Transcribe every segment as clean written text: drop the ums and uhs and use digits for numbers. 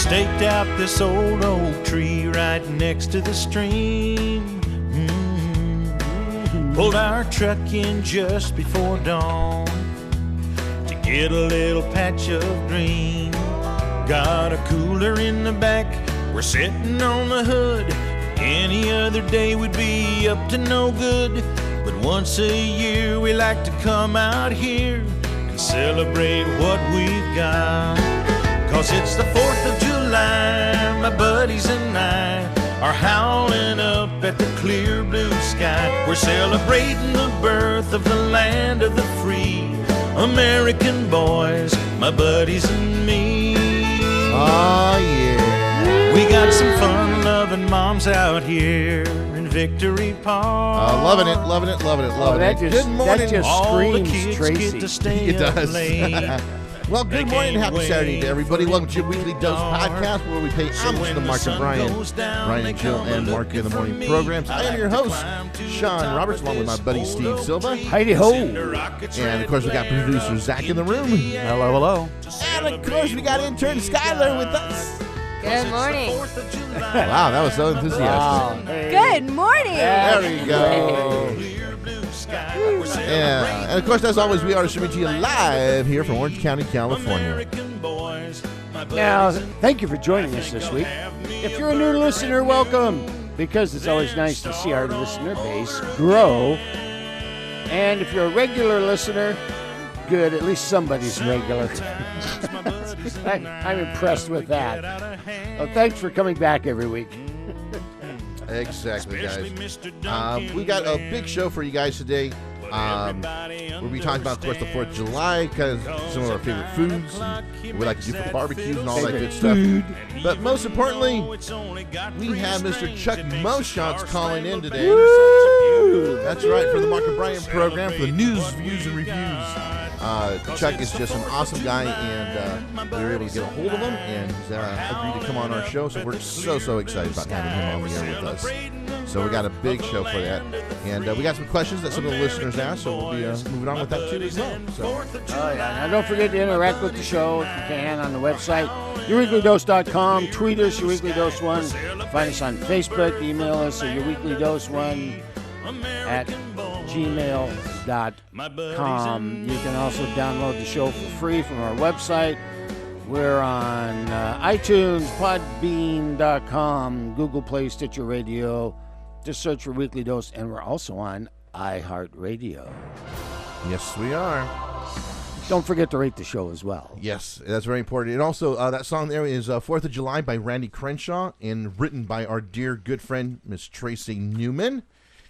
staked out this old oak tree right next to the stream. Pulled our truck in just before dawn to get a little patch of green. Got a cooler in the back, we're sitting on the hood. Any other day we'd be up to no good, but once a year we like to come out here and celebrate what we've got. Cause it's the 4th of July, my buddies and I are howling up at the clear blue sky. We're celebrating the birth of the land of the free American boys, my buddies and me. Oh yeah. We got some fun-loving moms out here in Victory Park. Loving it, loving it, loving it, loving it. Good morning. That just All the screams kids Tracy. get to stay It up does. late. Well, good morning and happy Saturday to everybody. Welcome to your Weekly Dose podcast, where we pay homage to Mark and Brian and Jill, and Mark in the morning programs. I am your host, Sean Roberts, along with my buddy Steve Silva. Heidi ho. And, of course, we got producer Zach in the room. Hello, hello. And, of course, we got intern Skyelar with us. Good morning. Wow, that was so enthusiastic. Good morning. There we go. Yeah, and of course, as always, we are streaming to you live here from Orange County, California. Now, thank you for joining us this week. If you're a new listener, welcome, because it's always nice to see our listener base grow. And if you're a regular listener, good, at least somebody's regular. I'm impressed with that. Well, thanks for coming back every week. Exactly, guys. We got a big show for you guys today. We'll be talking about, of course, the 4th of July, because some of our favorite foods and we like to do for barbecues and all that good stuff. But most importantly, we have Mr. Chuck Moshontaz calling in today. Woo! That's right, for the Mark and Brian program, for the news, views, and reviews. Chuck is just an awesome guy, and we were able to get a hold of him and agreed to come on our show. So we're so excited about having him on the air with us. So we got a big show for that, and we got some questions that some of the listeners asked. So we'll be moving on with that too as well. So. Now don't forget to interact with the show if you can on the website, yourweeklydose.com. Tweet us, yourweeklydose1. Find us on Facebook. Email us at yourweeklydose1 at gmail.com. You can also download the show for free from our website. We're on iTunes, Podbean.com, Google Play, Stitcher Radio. Just search for Weekly Dose, and we're also on iHeartRadio. Yes, we are. Don't forget to rate the show as well. Yes, that's very important. And also, that song there is 4th of July by Randy Crenshaw, and written by our dear good friend, Miss Tracy Newman,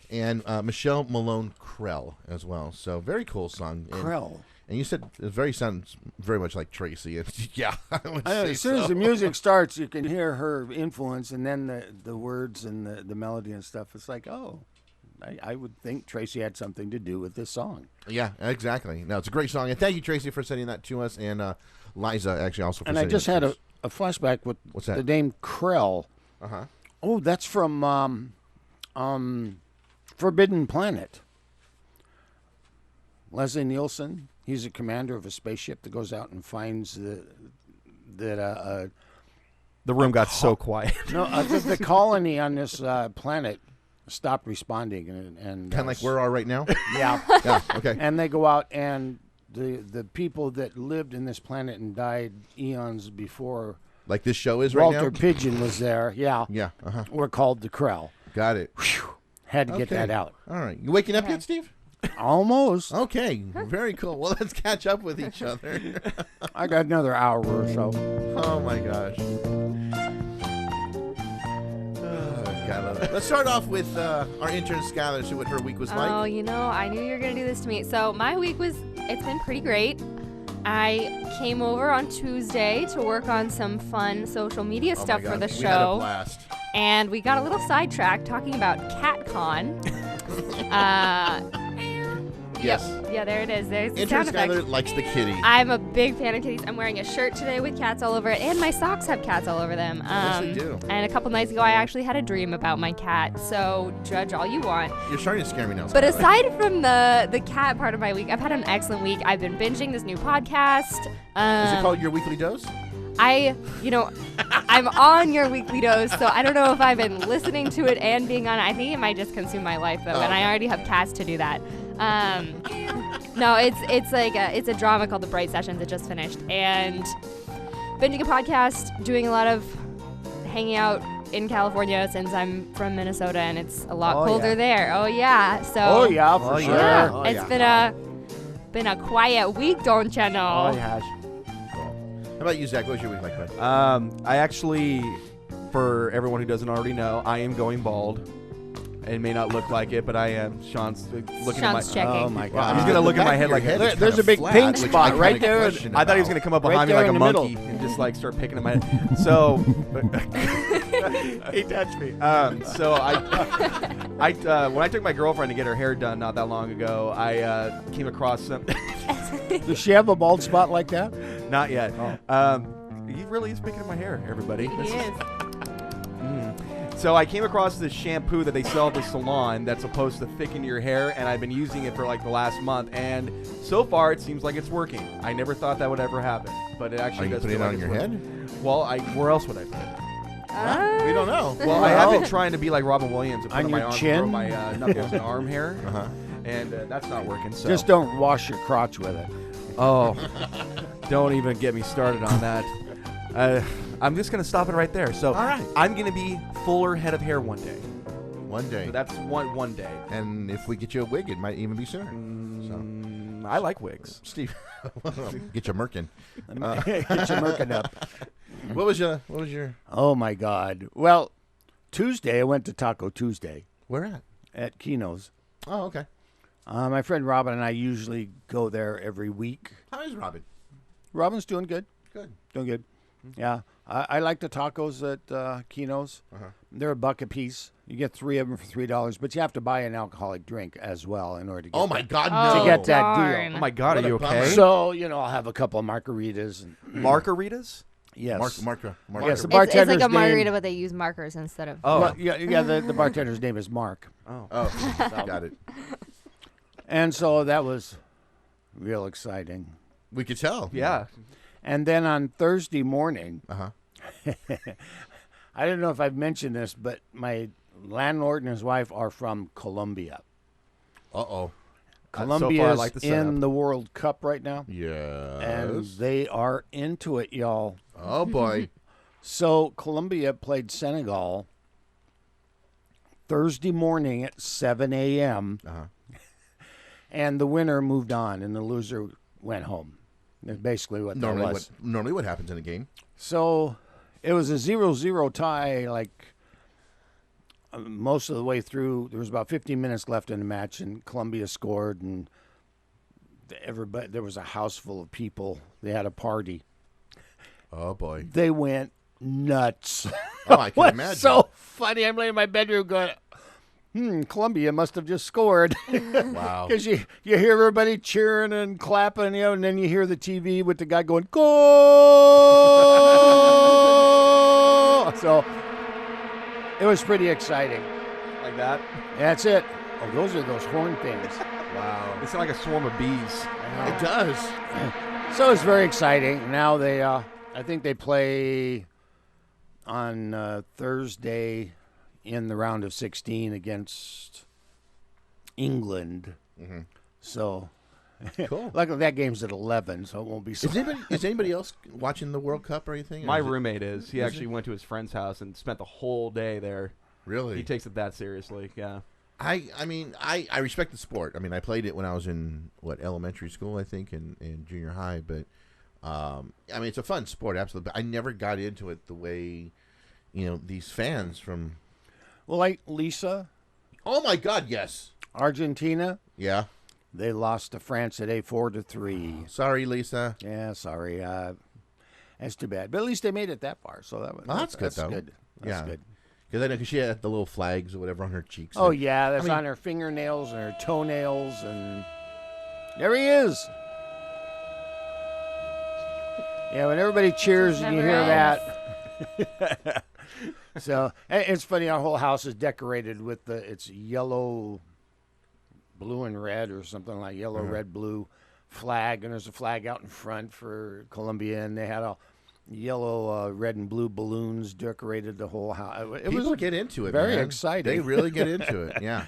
and Michelle Malone Krell as well. So, very cool song. Krell. And you said it sounds very much like Tracy. Yeah, I would say as soon as the music starts, you can hear her influence, and then the words and the melody and stuff. It's like, oh, I would think Tracy had something to do with this song. Yeah, exactly. No, it's a great song. And thank you, Tracy, for sending that to us. And Liza, actually, also for and sending I just had a flashback with What's that? the name Krell. Uh-huh. Oh, that's from Forbidden Planet. Leslie Nielsen. He's a commander of a spaceship that goes out and finds The room got so quiet. the colony on this planet stopped responding, and Kind of like we are right now? yeah, Yeah, okay. and they go out, and the people that lived in this planet and died eons before Like this show is right Walter now? Pigeon was there, Yeah, were called the Krell. got it. Had to get that out. All right. You waking up yet, Steve? Almost. Okay, very cool. Well, let's catch up with each other. I got another hour or so. Oh, my gosh. God, I love it. Let's start off with our intern Skyelar, see what her week was like. Oh, I knew you were going to do this to me. So my week it's been pretty great. I came over on Tuesday to work on some fun social media stuff for the show. We had a blast. And we got a little sidetracked talking about CatCon. Yes. Yeah, there it is. There's the Intern sound effect. Skyelar likes the kitty. I'm a big fan of kitties. I'm wearing a shirt today with cats all over it, and my socks have cats all over them. Yes, they do. And a couple nights ago, I actually had a dream about my cat, so judge all you want. You're starting to scare me now. But Skyelar. aside from the cat part of my week, I've had an excellent week. I've been binging this new podcast. Is it called Your Weekly Dose? I'm on your weekly dose, so I don't know if I've been listening to it and being on it. I think it might just consume my life, though, and I already have tasks to do that. No, it's a drama called The Bright Sessions. It just finished, and binging a podcast, doing a lot of hanging out in California since I'm from Minnesota, and it's a lot colder there. Oh yeah, so. Oh yeah, for sure. Yeah, Oh, it's yeah. been a quiet week, don't you know? Oh, it has. How about you, Zach? What was your week like, bud? I actually, for everyone who doesn't already know, I am going bald. It may not look like it, but I am. Sean's looking at my. Checking. Oh my God. He's gonna look at my head like There's a big pink spot right there. I thought he was gonna come up behind me there like a in the middle. monkey and just like start picking at my head. So he touched me. So I when I took my girlfriend to get her hair done not that long ago, I came across some. Does she have a bald spot like that? Not yet. Oh. He really is picking at my hair, everybody. He is. So I came across this shampoo that they sell at the salon that's supposed to thicken your hair, and I've been using it for like the last month, and so far it seems like it's working. I never thought that would ever happen, but it actually does. Are you feel putting it like on it's your working. head? Well, where else would I put it? We don't know. Well, I have been trying to be like Robin Williams and put On on my your arms, chin? grow my knuckles and arm hair, and that's not working. So Just don't wash your crotch with it. Oh, don't even get me started on that. I'm just going to stop it right there. So All right. I'm going to be fuller head of hair one day. One day. So that's one day. And if we get you a wig, it might even be sooner. I like wigs. Steve, get your merkin. Get your merkin up. What was your? Oh my God. Well, Tuesday I went to Taco Tuesday Where at Kino's. Oh, okay. My friend Robin and I usually go there every week. How is Robin? Robin's doing good. Good. Doing good. Yeah. I like the tacos at Kino's. They're $1 a piece. You get 3 of them for $3, but you have to buy an alcoholic drink as well in order to get Oh my God, to no! get that darn. deal. Oh my God, What are you a bummer. okay? So, I'll have a couple of margaritas. And, Margaritas? yes. Mark. Yes, the It's bartender's like a margarita, name. but they use markers instead of. Oh. Well, yeah, the bartender's name is Mark. Oh, got it. And so that was real exciting. We could tell. Yeah. And then on Thursday morning, Uh-huh. I don't know if I've mentioned this, but my landlord and his wife are from Colombia. Uh-oh. Colombia's like the in setup. the World Cup right now, Yes. and they are into it, y'all. Oh boy. So Colombia played Senegal Thursday morning at 7 a.m., and the winner moved on, and the loser went home. That's basically what that was. Normally what happens in a game? So it was a 0-0 tie, like most of the way through. There was about 15 minutes left in the match, and Colombia scored, and everybody, there was a house full of people. They had a party. Oh boy. They went nuts. Oh, I can What's imagine. so funny? I'm laying in my bedroom going, Colombia must have just scored. Wow. Because you hear everybody cheering and clapping, and then you hear the TV with the guy going, goal! So it was pretty exciting. Like that? That's it. Oh, those are those horn things. Wow. They sound like a swarm of bees. It does. So it's very exciting. Now they, I think they play on Thursday in the round of 16 against England. So, Cool. luckily that game's at 11, so it won't be so. Is anybody else watching the World Cup or anything? My Or is it- roommate is. He actually went to his friend's house and spent the whole day there. Really? He takes it that seriously, yeah. I mean, I respect the sport. I mean, I played it when I was in, elementary school, I think, and junior high. But, I mean, it's a fun sport, absolutely. But I never got into it the way, these fans from... Well, like Lisa, Oh, my God, yes. Argentina, Yeah. they lost to France today 4-3. Sorry, Lisa. Yeah, sorry. That's too bad. But at least they made it that far, so That's good, though. Good. That's Yeah. good. Because I know she had the little flags or whatever on her cheeks. Oh, yeah, that's I mean- on her fingernails and her toenails, and there he is. Yeah, when everybody cheers and you Never hear that. So, it's funny, our whole house is decorated with it's yellow, blue, and red, or something like yellow, red, blue flag, and there's a flag out in front for Colombia, and they had Yellow, red, and blue balloons decorated the whole house. People get into it. Very man. exciting. They really get into it. Yeah.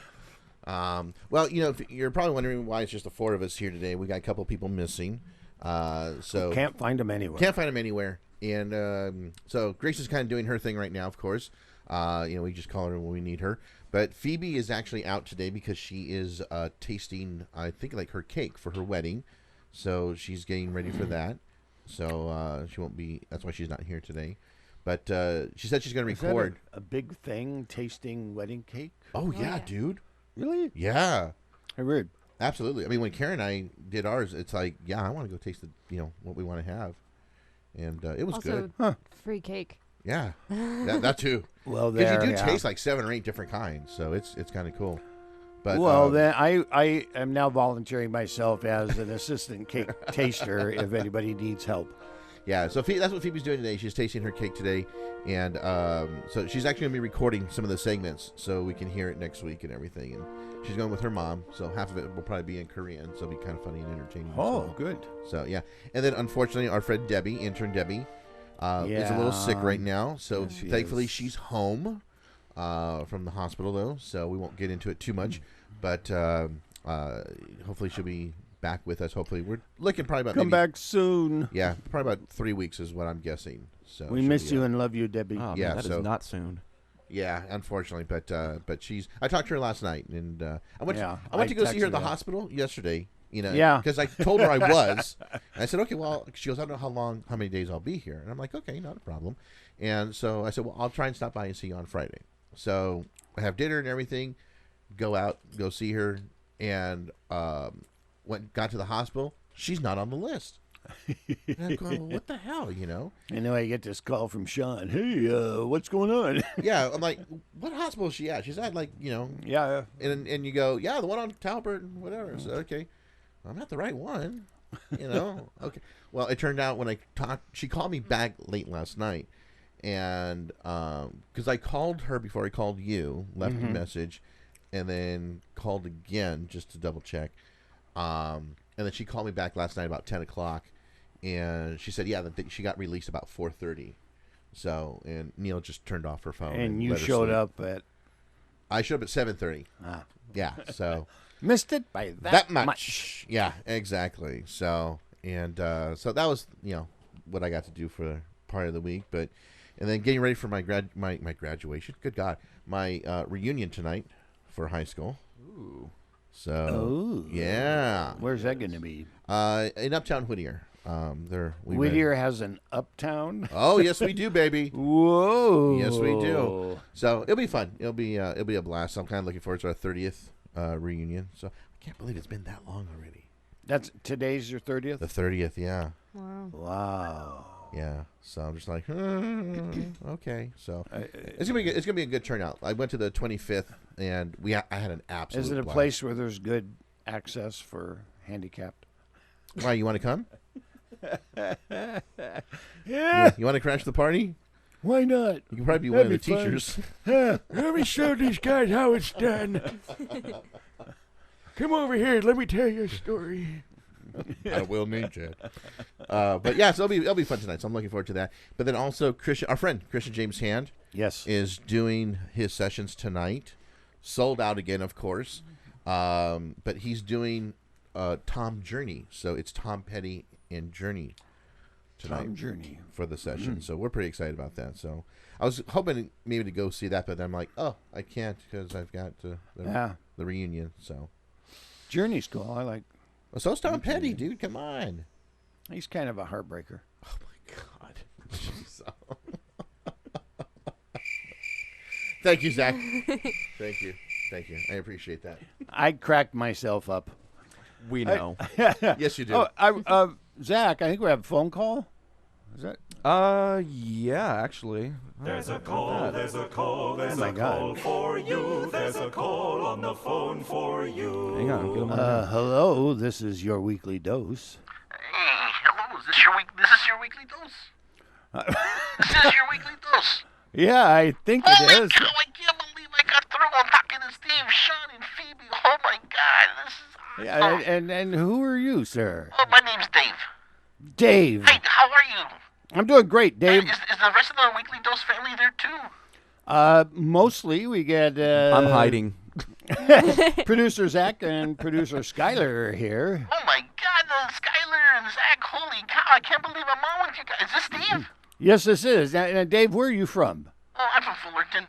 Well, you're probably wondering why it's just the 4 of us here today. We got a couple people missing. So can't find them anywhere. Can't find them anywhere. And so Grace is kind of doing her thing right now, of course. We just call her when we need her. But Phoebe is actually out today because she is tasting, I think, like her cake for her wedding. So she's getting ready for that. So she won't be. That's why she's not here today. But she said she's going to record. Is that a big thing, tasting wedding cake? Oh, yeah, dude. Really? Yeah. I read. Absolutely. I mean, when Karen and I did ours, it's like, yeah, I want to go taste what we want to have. And it was also, good. Free cake. Yeah. that too. Well, because you do taste like 7 or 8 different kinds, so it's kind of cool. But then I am now volunteering myself as an assistant cake taster if anybody needs help. Yeah, so that's what Phoebe's doing today. She's tasting her cake today, and so she's actually going to be recording some of the segments so we can hear it next week and everything. And she's going with her mom, so half of it will probably be in Korean, so it'll be kind of funny and entertaining. Oh, good. So, yeah. And then, unfortunately, our friend Debbie, Intern Debbie, is a little sick right now. So, thankfully, she's home from the hospital, though, so we won't get into it too much. But hopefully she'll be back with us. Hopefully, we're looking probably about come back soon. Yeah, probably about 3 weeks is what I'm guessing. So we miss you and love you, Debbie. Oh, yeah, man, that is not soon. Yeah, unfortunately, but she's. I talked to her last night, and I went to go see her at the hospital yesterday. Because I told her I was. And I said, okay, well, she goes, I don't know how many days I'll be here, and I'm like, okay, not a problem. And so I said, well, I'll try and stop by and see you on Friday. So I have dinner and everything. Go see her, and got to the hospital. She's not on the list. And I'm going, well, what the hell, I know I get this call from Sean. Hey, what's going on? Yeah, I'm like, what hospital is she at? She's at, like, Yeah. And you go, yeah, the one on Talbert and whatever. So, okay, I'm not the right one, Okay. Well, it turned out when I talked, she called me back late last night, and because I called her before I called you, left a message, and then called again just to double check. And then she called me back last night about 10 o'clock, and she said, yeah, that she got released about 4:30. So, and Neil just turned off her phone. And you showed up at... I showed up at 7:30. Ah. Yeah, so... Missed it by that much. Yeah, exactly. So, and so that was, what I got to do for part of the week. But, and then getting ready for my graduation. Good God. My reunion tonight for high school. Ooh. So, yeah. Where's that going to be? In Uptown Whittier. Whittier has an uptown? Oh, yes, we do, baby. Whoa. Yes, we do. So, it'll be fun. It'll be a blast. So I'm kind of looking forward to our 30th reunion. So, I can't believe it's been that long already. Today's your 30th? The 30th, yeah. Wow. Yeah, so I'm just like, okay. So it's gonna be a good turnout. I went to the 25th, and I had an absolute. Is it a blast. place where there's good access for handicapped? Why, you want to come? Yeah. You want to crash the party? Why not? You can probably be one of the teachers. Let me show these guys how it's done. Come over here. Let me tell you a story. I will need you. But yeah, so it'll be fun tonight. So I'm looking forward to that. But then also our friend Christian James Hand, is doing his sessions tonight. Sold out again, of course. But he's doing Tom Journey. So it's Tom Petty and Journey tonight. Tom Journey for the session. So we're pretty excited about that. So I was hoping maybe to go see that, but I'm like, oh, I can't because I've got the reunion. So Journey's cool. I like. Well, so's Tom Petty, dude. Come on. He's kind of a heartbreaker. Oh, my God. Thank you, Zach. Thank you. I appreciate that. I cracked myself up. We know. Yes, you do. Zach, I think we have a phone call. Is that? Yeah, actually. There's a call, there's a call, there's a call for you. There's a call on the phone for you. Hang on, get him on. Hello, this is your weekly dose. Hey, hello, is this your weekly dose? This is your weekly dose. Yeah, I think it is. God, I can't believe I got through. I'm talking to Steve, Sean, and Phoebe. Oh my God, this is awesome. Yeah, and who are you, sir? Oh, my name's Dave. Dave. Hey, how are you? I'm doing great, Dave. Is the rest of the Weekly Dose family there too? Mostly we get. I'm hiding. Producer Zach and producer Skyelar are here. Oh my God, Skyelar and Zach! Holy cow! I can't believe I'm on with you guys. Is this Steve? Yes, this is. Now, Dave, where are you from? Oh, I'm from Fullerton.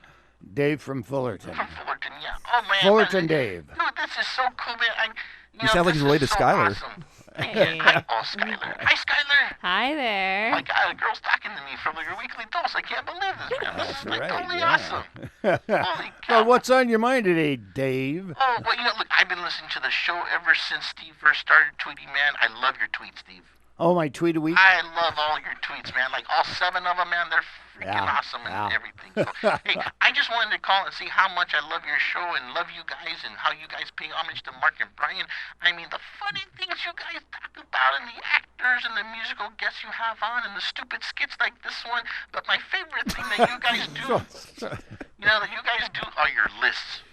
Dave from Fullerton. From Fullerton, yeah. Oh man. Fullerton Dave. Dude, this is so cool, man. You sound like he's related to Skyelar. Awesome. Hey. Hi, Skyelar. Hi, Skyelar. Hi there. Oh my God, a girl's talking to me from your Weekly Dose. I can't believe this, man. This is like totally awesome. Holy cow. Well, what's on your mind today, Dave? Oh, well, look, I've been listening to the show ever since Steve first started tweeting, man. I love your tweets, Steve. Oh, my tweet a week? I love all your tweets, man. Like all 7 of them, man. They're freaking awesome and everything. So, hey, I just wanted to call and see how much I love your show and love you guys and how you guys pay homage to Mark and Brian. I mean, the funny things you guys talk about and the actors and the musical guests you have on and the stupid skits like this one. But my favorite thing that you guys do, that you guys do are your lists.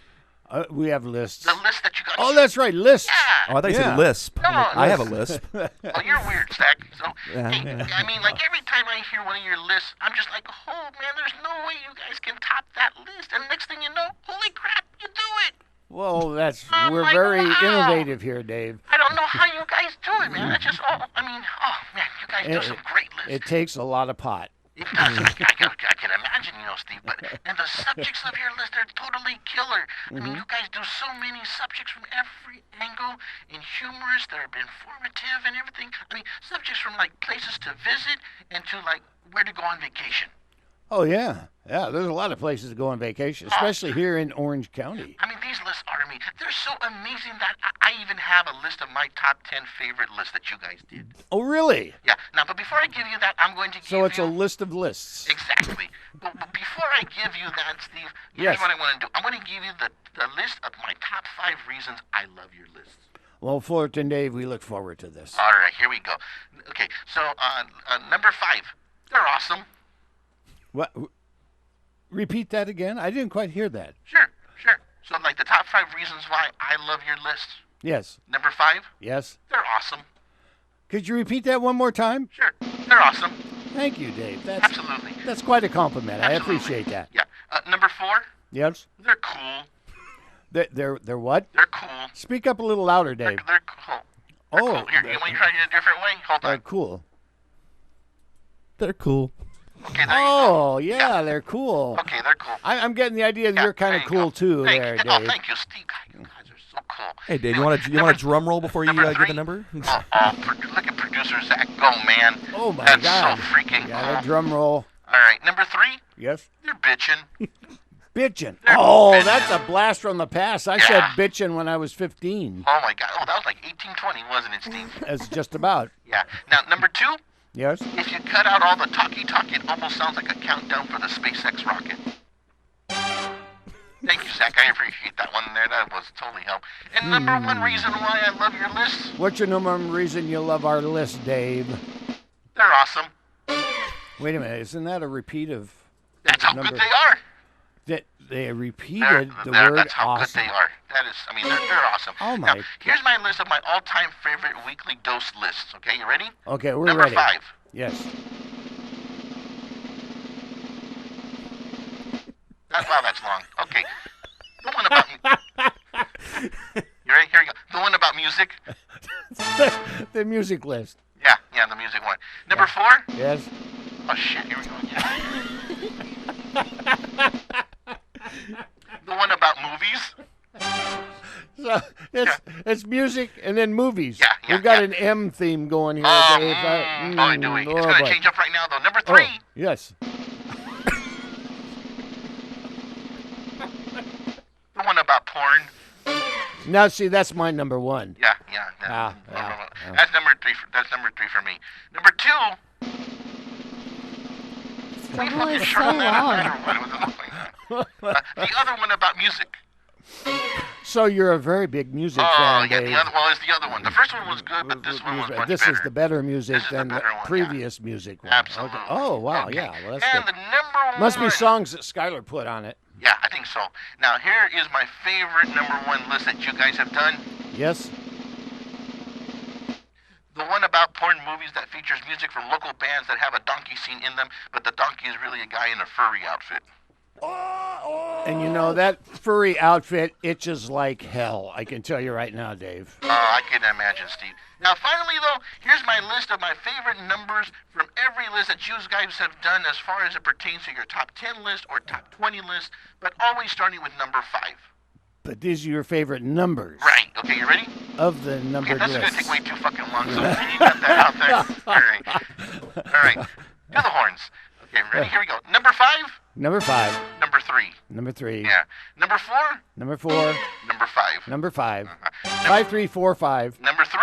We have lists. The list that you guys. Oh, that's right, lists. Yeah. Oh, I thought you said lisp. No, I have a lisp. Well, you're weird, Zach. So, Yeah. hey, I mean, like every time I hear one of your lists, I'm just like, oh man, there's no way you guys can top that list. And next thing you know, holy crap, you do it. Well, Oh, we're my very wow. innovative here, Dave. I don't know how you guys do it, man. It's just, oh man, you guys do some great lists. It takes a lot of pot. It does. I can imagine, Steve. But and the subjects of your list are totally killer. I mean, you guys do so many subjects from every angle and humorous. They're informative and everything. I mean, subjects from like places to visit and to like where to go on vacation. Oh, yeah. Yeah, there's a lot of places to go on vacation, especially here in Orange County. I mean, these lists are they're so amazing that I even have a list of my top 10 favorite lists that you guys did. Oh, really? Yeah. Now, but before I give you that, I'm going to give you... So it's a list of lists. Exactly. But before I give you that, Steve, here's Yes. what I want to do. I'm going to give you the list of my top 5 reasons I love your lists. Well, Fullerton Dave, we look forward to this. All right, here we go. Okay, so number 5, they're awesome. What? Repeat that again? I didn't quite hear that. Sure. So, like the top 5 reasons why I love your lists. Yes. Number 5, Yes. they're awesome. Could you repeat that one more time? Sure, they're awesome. Thank you, Dave. Absolutely. That's quite a compliment. Absolutely. I appreciate that. Yeah. Number 4, Yes. they're cool. They're what? They're cool. Speak up a little louder, Dave. They're cool. They're Oh, cool. Here, you want to try it a different way? Hold on. They're cool. They're cool. Okay, there you go. Oh, yeah, they're cool. Okay, they're cool. I'm getting the idea that Yeah, you're kind there of you cool go. too, Thank there, you. Dave. Oh, thank you, Steve. You guys are so cool. Hey, Dave, Anyway, you want a drum roll before you number give the 3? number? Look at producer Zach go, man. Oh my That's God! so freaking Got a cool. drum roll. All right, number 3, Yes. they're bitching. Bitchin'. They're Oh, bitchin'. that's a blast from the past. I Yeah. said bitchin' when I was 15. Oh my God. Oh, that was like 1820, wasn't it, Steve? That's just about. Yeah. Now, number 2, Yes. if you cut out all the talk, it almost sounds like a countdown for the SpaceX rocket. Thank you, Zach. I appreciate that one there. That was totally help. And number 1 reason why I love your lists, What's your number one reason you love our list, Dave? they're awesome. Wait a minute. Isn't that a repeat of That's how number? good they are. That they repeated the word That's how awesome. good they are. That is, I mean, they're awesome. Oh, Now, my here's my list of my all-time favorite weekly dose lists. Okay, you ready? Okay, we're Number ready. 5. Yes. Wow, that's long. Okay. The one about you ready? Here we go. The one about music. The music list. Yeah, the music one. Number 4. Yes. Oh shit, here we go again. The one about movies. So it's music and then movies. Yeah, We've got yeah. an M theme going here, Oh, Dave. do we? It's oh, gonna boy. change up right now though. Number 3. Oh, yes. The one about porn. Now, see, that's my number 1. Yeah. Yeah. That's number 3. That's number 3 for me. Number 2. Trouble is so long. The other one about music. So you're a very big music Oh, fan, yeah, Dave. it's the other one. The first one was good, but this one was much This better. is the better music This is the than the better one, yeah. previous music one. Absolutely. Okay. Oh, wow, Okay. yeah. Well, that's And good. the number 1... Must be songs that Skyelar put on it. Yeah, I think so. Now, here is my favorite number 1 list that you guys have done. Yes? The one about porn movies that features music from local bands that have a donkey scene in them, but the donkey is really a guy in a furry outfit. And you know, that furry outfit itches like hell. I can tell you right now, Dave. I can imagine, Steve. Now, finally, though, here's my list of my favorite numbers from every list that you guys have done as far as it pertains to your top 10 list or top 20 list, but always starting with number 5. But these are your favorite numbers. Right. Okay, you ready? Of the numbered That's list. going to take way too fucking long, so you got that out there. All right. Do the horns. Okay, ready? Here we go. Number 5. Number 5. Number 3. Number 3. Yeah. Number 4. Number 4. Number 5. Number 5. 5, 3, 4, 5. Number 3.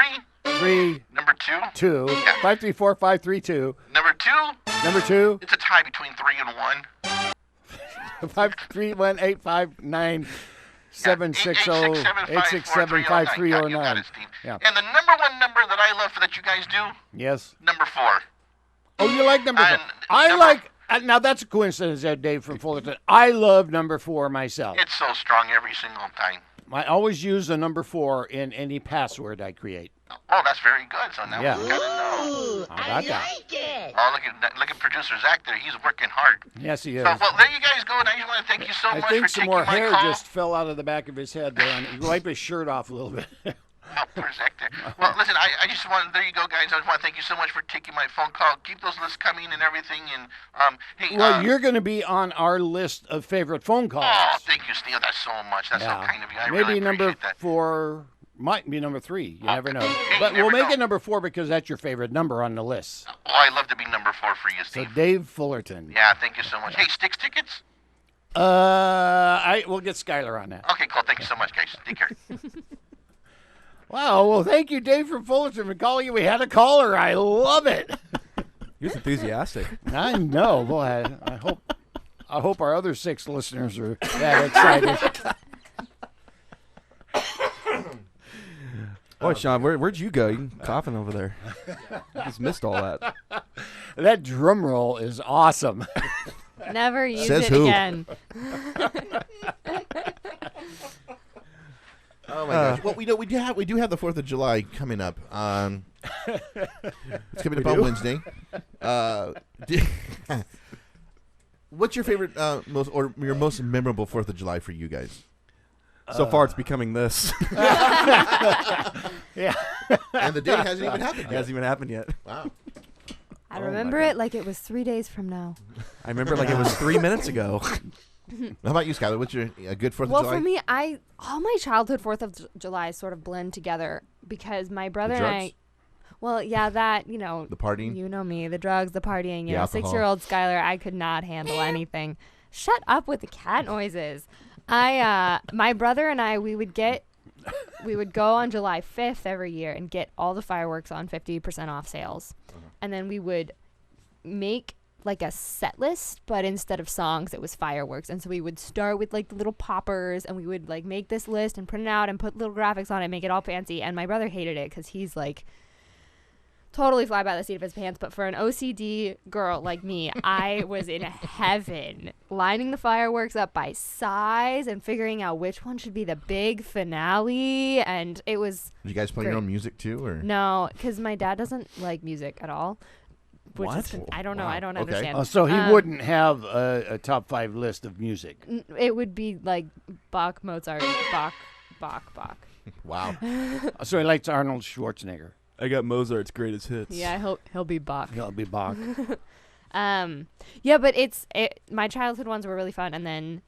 3. Number 2. 2. Yeah. 5, 3, 4, 5, 3, 2. Number 2. Number 2. It's a tie between 3 and 1. 5, 3, 1, 8, 5, 9, 7, 6, 0, 8, 6, 7, 5, 3, or 9. You got it, Steve. Yeah. And the number 1 number that I love that you guys do, Yes. number 4. Oh, you like number 4? I like. Now that's a coincidence, there, Dave from Fullerton. I love number 4 myself. It's so strong every single time. I always use the number 4 in any password I create. Oh, that's very good. So now Yeah. we gotta know. How about that? Oh, look at producer Zach there. He's working hard. Yes, he is. So, well, there you guys go. And I just want to thank you so I much think for some taking more my hair call. just fell out of the back of his head there, and he wiped his shirt off a little bit. Oh, poor Zach there. Well, listen, I just want, there you go, guys. I just want to thank you so much for taking my phone call. Keep those lists coming and everything. And, hey, Well, you're going to be on our list of favorite phone calls. Oh, thank you, Steve. That's so much. That's so kind of you. I Maybe really number appreciate that. 4 might be number 3. You never know. Hey, But you we'll never make know. it number 4 because that's your favorite number on the list. Oh, I'd love to be number 4 for you, So Steve. Dave Fullerton. Yeah, thank you so much. Hey, Sticks tickets? We'll get Skyelar on that. Okay, cool. Thank you so much, guys. Take care. Wow. Well, thank you, Dave from Fullerton, for calling you. We had a caller. I love it. He's enthusiastic. I know. Boy, I hope our other 6 listeners are that excited. Boy, Sean, where'd you go? You coughing over there. I just missed all that. That drum roll is awesome. Never use Says it who? again. Oh my gosh! Well, we do have the 4th of July coming up. It's coming up on Wednesday. What's your favorite, your most memorable 4th of July for you guys? So far, it's becoming this. Yeah. And the day hasn't even happened It yet. hasn't even happened yet. Wow. I remember it like it was 3 days from now. I remember like it was 3 minutes ago. How about you, Skyelar? What's your a good 4th of Well, July? for me, all my childhood 4th of July sort of blend together because my brother and drugs? I. Well, yeah, that, you know. The partying? You know me, the drugs, the partying. The You know, alcohol. 6-year-old Skyelar, I could not handle anything. Shut up with the cat noises. My brother and I, we would go on July 5th every year and get all the fireworks on 50% off sales. And then we would make like a set list, but instead of songs, it was fireworks. And so we would start with like the little poppers, and we would like make this list and print it out and put little graphics on it, make it all fancy. And my brother hated it because he's like totally fly by the seat of his pants. But for an OCD girl like me, I was in heaven lining the fireworks up by size and figuring out which one should be the big finale. And it was Did you guys play your own music too, or no, because my dad doesn't like music at all. Which What? I don't know. Wow. I don't Okay. understand. Oh, so he wouldn't have a top 5 list of music. It would be like Bach, Mozart, Bach. wow? So he likes Arnold Schwarzenegger. I got Mozart's greatest hits. Yeah, he'll be Bach. He'll be Bach. Yeah, but my childhood ones were really fun, and then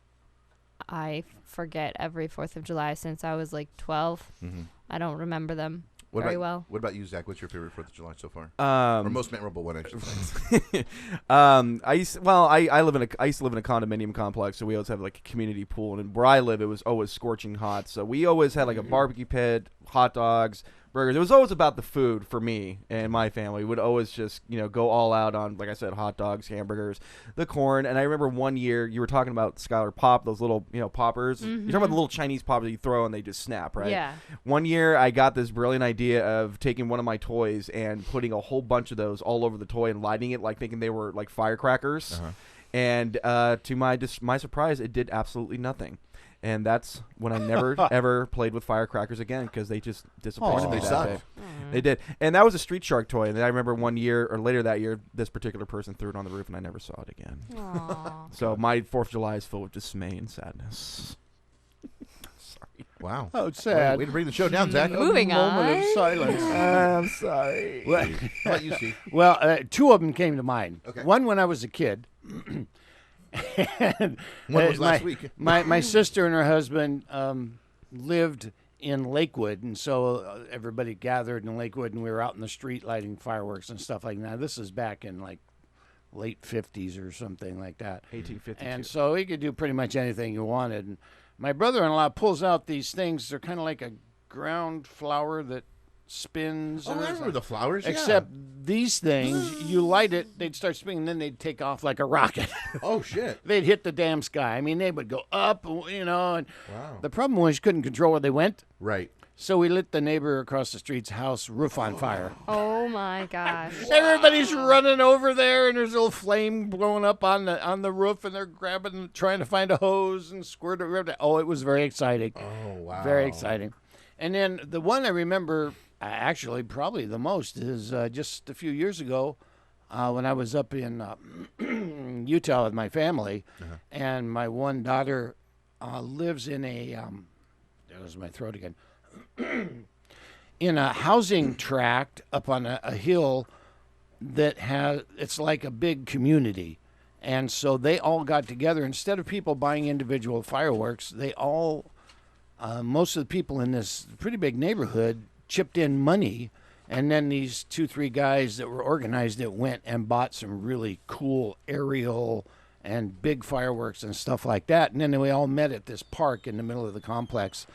I forget every 4th of July since I was like 12. Mm-hmm. I don't remember them What very about, well. What about you, Zach? What's your favorite 4th of July so far? Or Or most memorable one, I should say. I used to live in a condominium complex, so we always have like a community pool, and where I live, it was always scorching hot. So we always had like a barbecue pit, hot dogs, burgers. It was always about the food for me and my family. We would always just go all out on, like I said, hot dogs, hamburgers, the corn. And I remember one year you were talking about Skyelar Pop, those little poppers. You're talking about the little Chinese poppers that you throw and they just snap, right? Yeah. One year I got this brilliant idea of taking one of my toys and putting a whole bunch of those all over the toy and lighting it like thinking they were like firecrackers. And to my surprise, it did absolutely nothing. And that's when I never, ever played with firecrackers again because they just disappointed me They that suck. day. They did. And that was a Street Shark toy. And I remember one year or later that year, this particular person threw it on the roof and I never saw it again. So my 4th of July is full of dismay and sadness. Sorry. Wow. Oh, it's sad. Way to bring the show down, Zach. Moving Moment on. of silence. I'm sorry. Well, How about you, Steve? well, 2 of them came to mind. Okay. One when I was a kid. And, One was last week. My sister and her husband lived in Lakewood, and so everybody gathered in Lakewood, and we were out in the street lighting fireworks and stuff like that. This is back in like late 50s or something like that. 1852. And so he could do pretty much anything you wanted. And my brother-in-law pulls out these things. They're kind of like a ground flower that spins. Oh, I remember the flowers. Except these things, you light it, they'd start spinning, then they'd take off like a rocket. Yeah. Oh, shit. They'd hit the damn sky. I mean, they would go up, And Wow. the problem was you couldn't control where they went. Right. So we lit the neighbor across the street's house roof on fire. Oh my gosh. Everybody's running over there, and there's a little flame blowing up on the roof, and they're trying to find a hose and squirt it. Oh, it was very exciting. Oh, wow. Very exciting. And then the one I remember, actually probably the most, is just a few years ago when I was up in Utah with my family, and my one daughter lives in a, there's my throat again, in a housing tract up on a hill that it's like a big community. And so they all got together. Instead of people buying individual fireworks, they all, most of the people in this pretty big neighborhood chipped in money. And then these 2-3 guys that were organized it went and bought some really cool aerial and big fireworks and stuff like that. And then we all met at this park in the middle of the complex.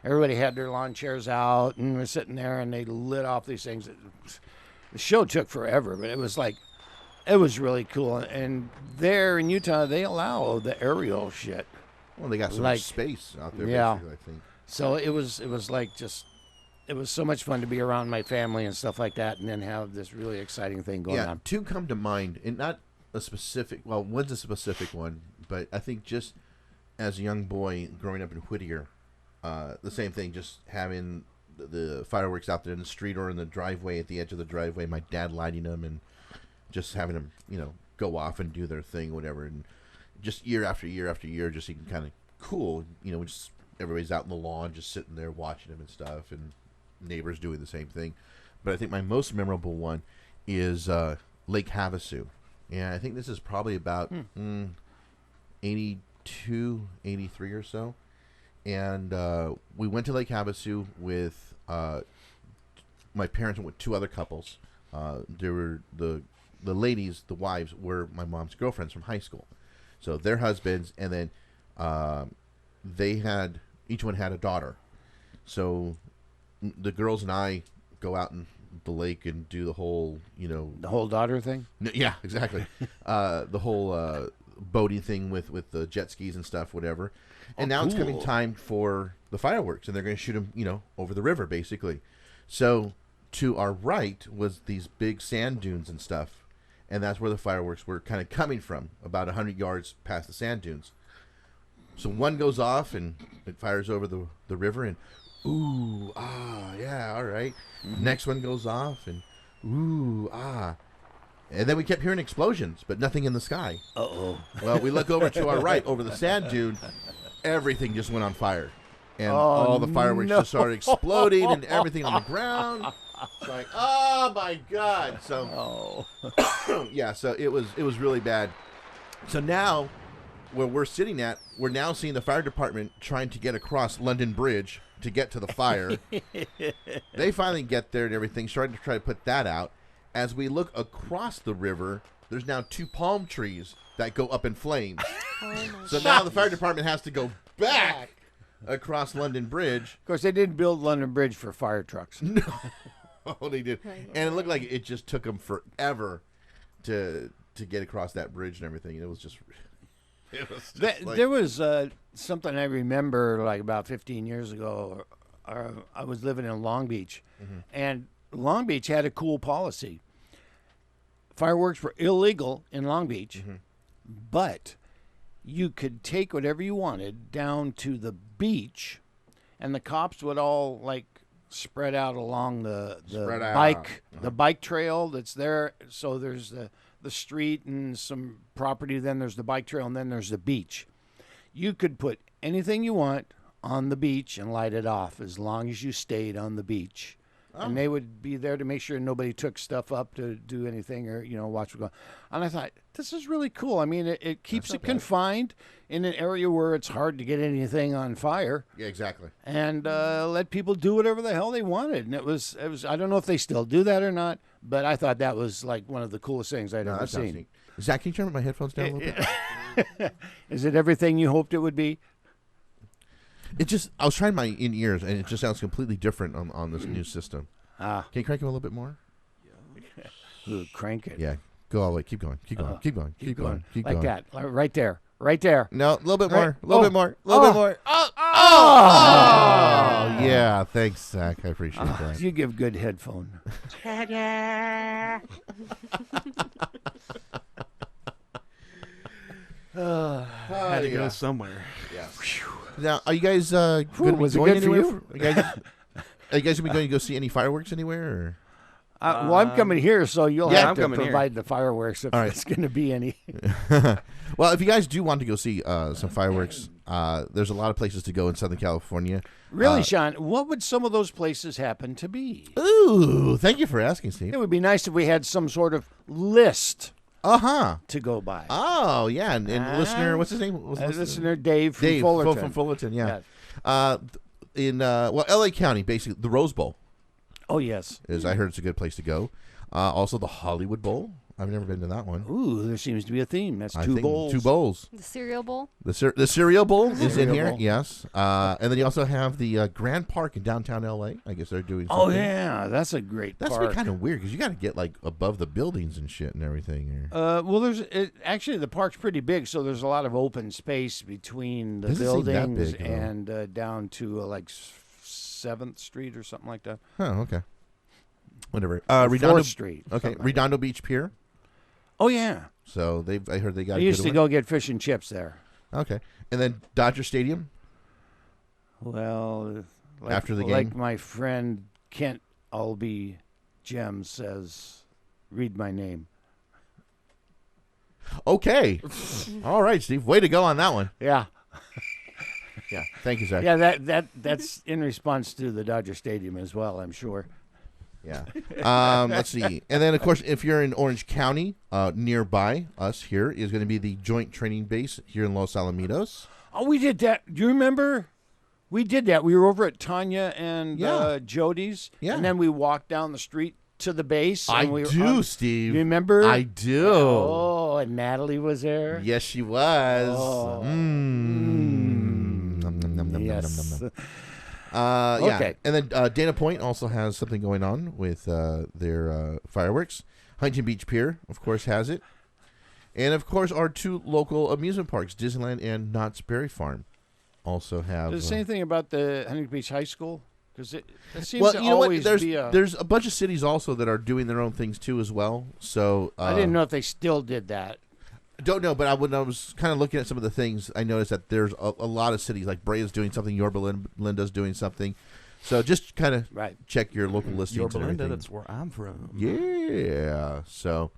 Everybody had their lawn chairs out and we're sitting there and they lit off these things. The show took forever, but it was really cool. And there in Utah, they allow the aerial shit. Well, they got so Like- much space out there, Yeah. basically, I think. So it was like just, it was so much fun to be around my family and stuff like that, and then have this really exciting thing going on. 2 come to mind, and not a specific, well, one's a specific one, but I think just as a young boy growing up in Whittier, the same thing, just having the fireworks out there in the street or in the driveway, at the edge of the driveway, my dad lighting them and just having them, go off and do their thing, whatever, and just year after year after year, just seeing kind of cool, just everybody's out in the lawn just sitting there watching them and stuff, and neighbors doing the same thing. But I think my most memorable one is Lake Havasu, and I think this is probably about 82, 83 or so. And we went to Lake Havasu with my parents and with 2 other couples. There were the ladies, the wives, were my mom's girlfriends from high school. So their husbands, and then each one had a daughter. So the girls and I go out in the lake and do the whole, The whole daughter thing? yeah, exactly. The whole boating thing with the jet skis and stuff, whatever. And now it's coming cool. time for the fireworks, and they're going to shoot them, over the river, basically. So to our right was these big sand dunes and stuff, and that's where the fireworks were kind of coming from, about 100 yards past the sand dunes. So one goes off, and it fires over the river, and ooh, ah, yeah, all right. Next one goes off, and ooh, ah. And then we kept hearing explosions, but nothing in the sky. Uh-oh. Well, we look over to our right, over the sand dune, everything just went on fire. And all the fireworks just started exploding and everything on the ground. It's like, oh my God. So, yeah, so it was really bad. So now, where we're sitting at, we're now seeing the fire department trying to get across London Bridge to get to the fire. They finally get there and everything, starting to try to put that out. As we look across the river, there's now 2 palm trees that go up in flames. So now the fire department has to go back across London Bridge. Of course, they didn't build London Bridge for fire trucks. No, they did, and it looked like it just took them forever to get across that bridge and everything. It was just There was something I remember, like about 15 years ago. I was living in Long Beach, and Long Beach had a cool policy. Fireworks were illegal in Long Beach, but you could take whatever you wanted down to the beach, and the cops would all like spread out along the bike trail that's there. So there's the street and some property, then there's the bike trail, and then there's the beach. You could put anything you want on the beach and light it off as long as you stayed on the beach. Oh. And they would be there to make sure nobody took stuff up to do anything or, watch what go on. And I thought, this is really cool. I mean, it keeps it confined in an area where it's hard to get anything on fire. Yeah, exactly. And let people do whatever the hell they wanted. And it was. I don't know if they still do that or not, but I thought that was like one of the coolest things I'd ever seen. Neat. Zach, can you turn my headphones down a little bit? Is it everything you hoped it would be? I was trying my in-ears, and it just sounds completely different on this new system. Can you crank it a little bit more? Ooh, crank it. Yeah. Go all the way. Keep going. Keep going. Keep going. Keep going. Keep going. Like that. Right there. Right there. No, a little bit more. A little bit more. A little bit more. Oh! Yeah. Thanks, Zach. I appreciate that. You give good headphone. Had to go somewhere. Yeah. Now, are you guys going to be going anywhere? Are you guys going to be going to go see any fireworks anywhere? Or? Well, I'm coming here, so you'll have to provide the fireworks if there's going to be any. Well, if you guys do want to go see some fireworks, there's a lot of places to go in Southern California. Really, Sean, what would some of those places happen to be? Ooh, thank you for asking, Steve. It would be nice if we had some sort of list to go by. Oh, yeah, and listener, what's his name? Listener Dave from Fullerton. From Fullerton, yeah. In L.A. County, basically, the Rose Bowl. Oh, yes. I heard it's a good place to go. Also, the Hollywood Bowl. I've never been to that one. Ooh, there seems to be a theme. That's two bowls. Two bowls. The cereal bowl? The cereal bowl is in here, yes. And then you also have the Grand Park in downtown L.A. I guess they're doing something. Oh, yeah. That's a great park. That's kind of weird because you got to get like above the buildings and shit and everything. Well, actually, the park's pretty big, so there's a lot of open space between the buildings and down to like 7th Street or something like that. Oh, okay. Whatever. 4th Street. Okay. Redondo Beach Pier. Oh, yeah. So I heard they got. I used to go get fish and chips there. Okay, and then Dodger Stadium. Well, after the game, like my friend Kent Albee Jem says, read my name. Okay, all right, Steve. Way to go on that one. Yeah. Yeah. Thank you, Zach. Yeah, that's in response to the Dodger Stadium as well, I'm sure. Yeah. Let's see. And then, of course, if you're in Orange County, nearby us here is going to be the Joint Training Base here in Los Alamitos. Oh, we did that. Do you remember? We did that. We were over at Tanya and Jody's. Yeah. And then we walked down the street to the base. And Steve. You remember? I do. Oh, and Natalie was there. Yes, she was. Oh. Yes. Yeah. Okay. And then Dana Point also has something going on with their fireworks. Huntington Beach Pier, of course, has it. And, of course, our two local amusement parks, Disneyland and Knott's Berry Farm, also have. Does it say anything about the Huntington Beach High School? Because it seems well, to you know always what? be There's a bunch of cities also that are doing their own things, too, as well. So I didn't know if they still did that. Don't know, but when I was kind of looking at some of the things, I noticed that there's a lot of cities, like Brea's doing something, Yorba Linda's doing something. So just kind of check your local listings. Yorba and Linda, everything. that's where I'm from. Yeah. So,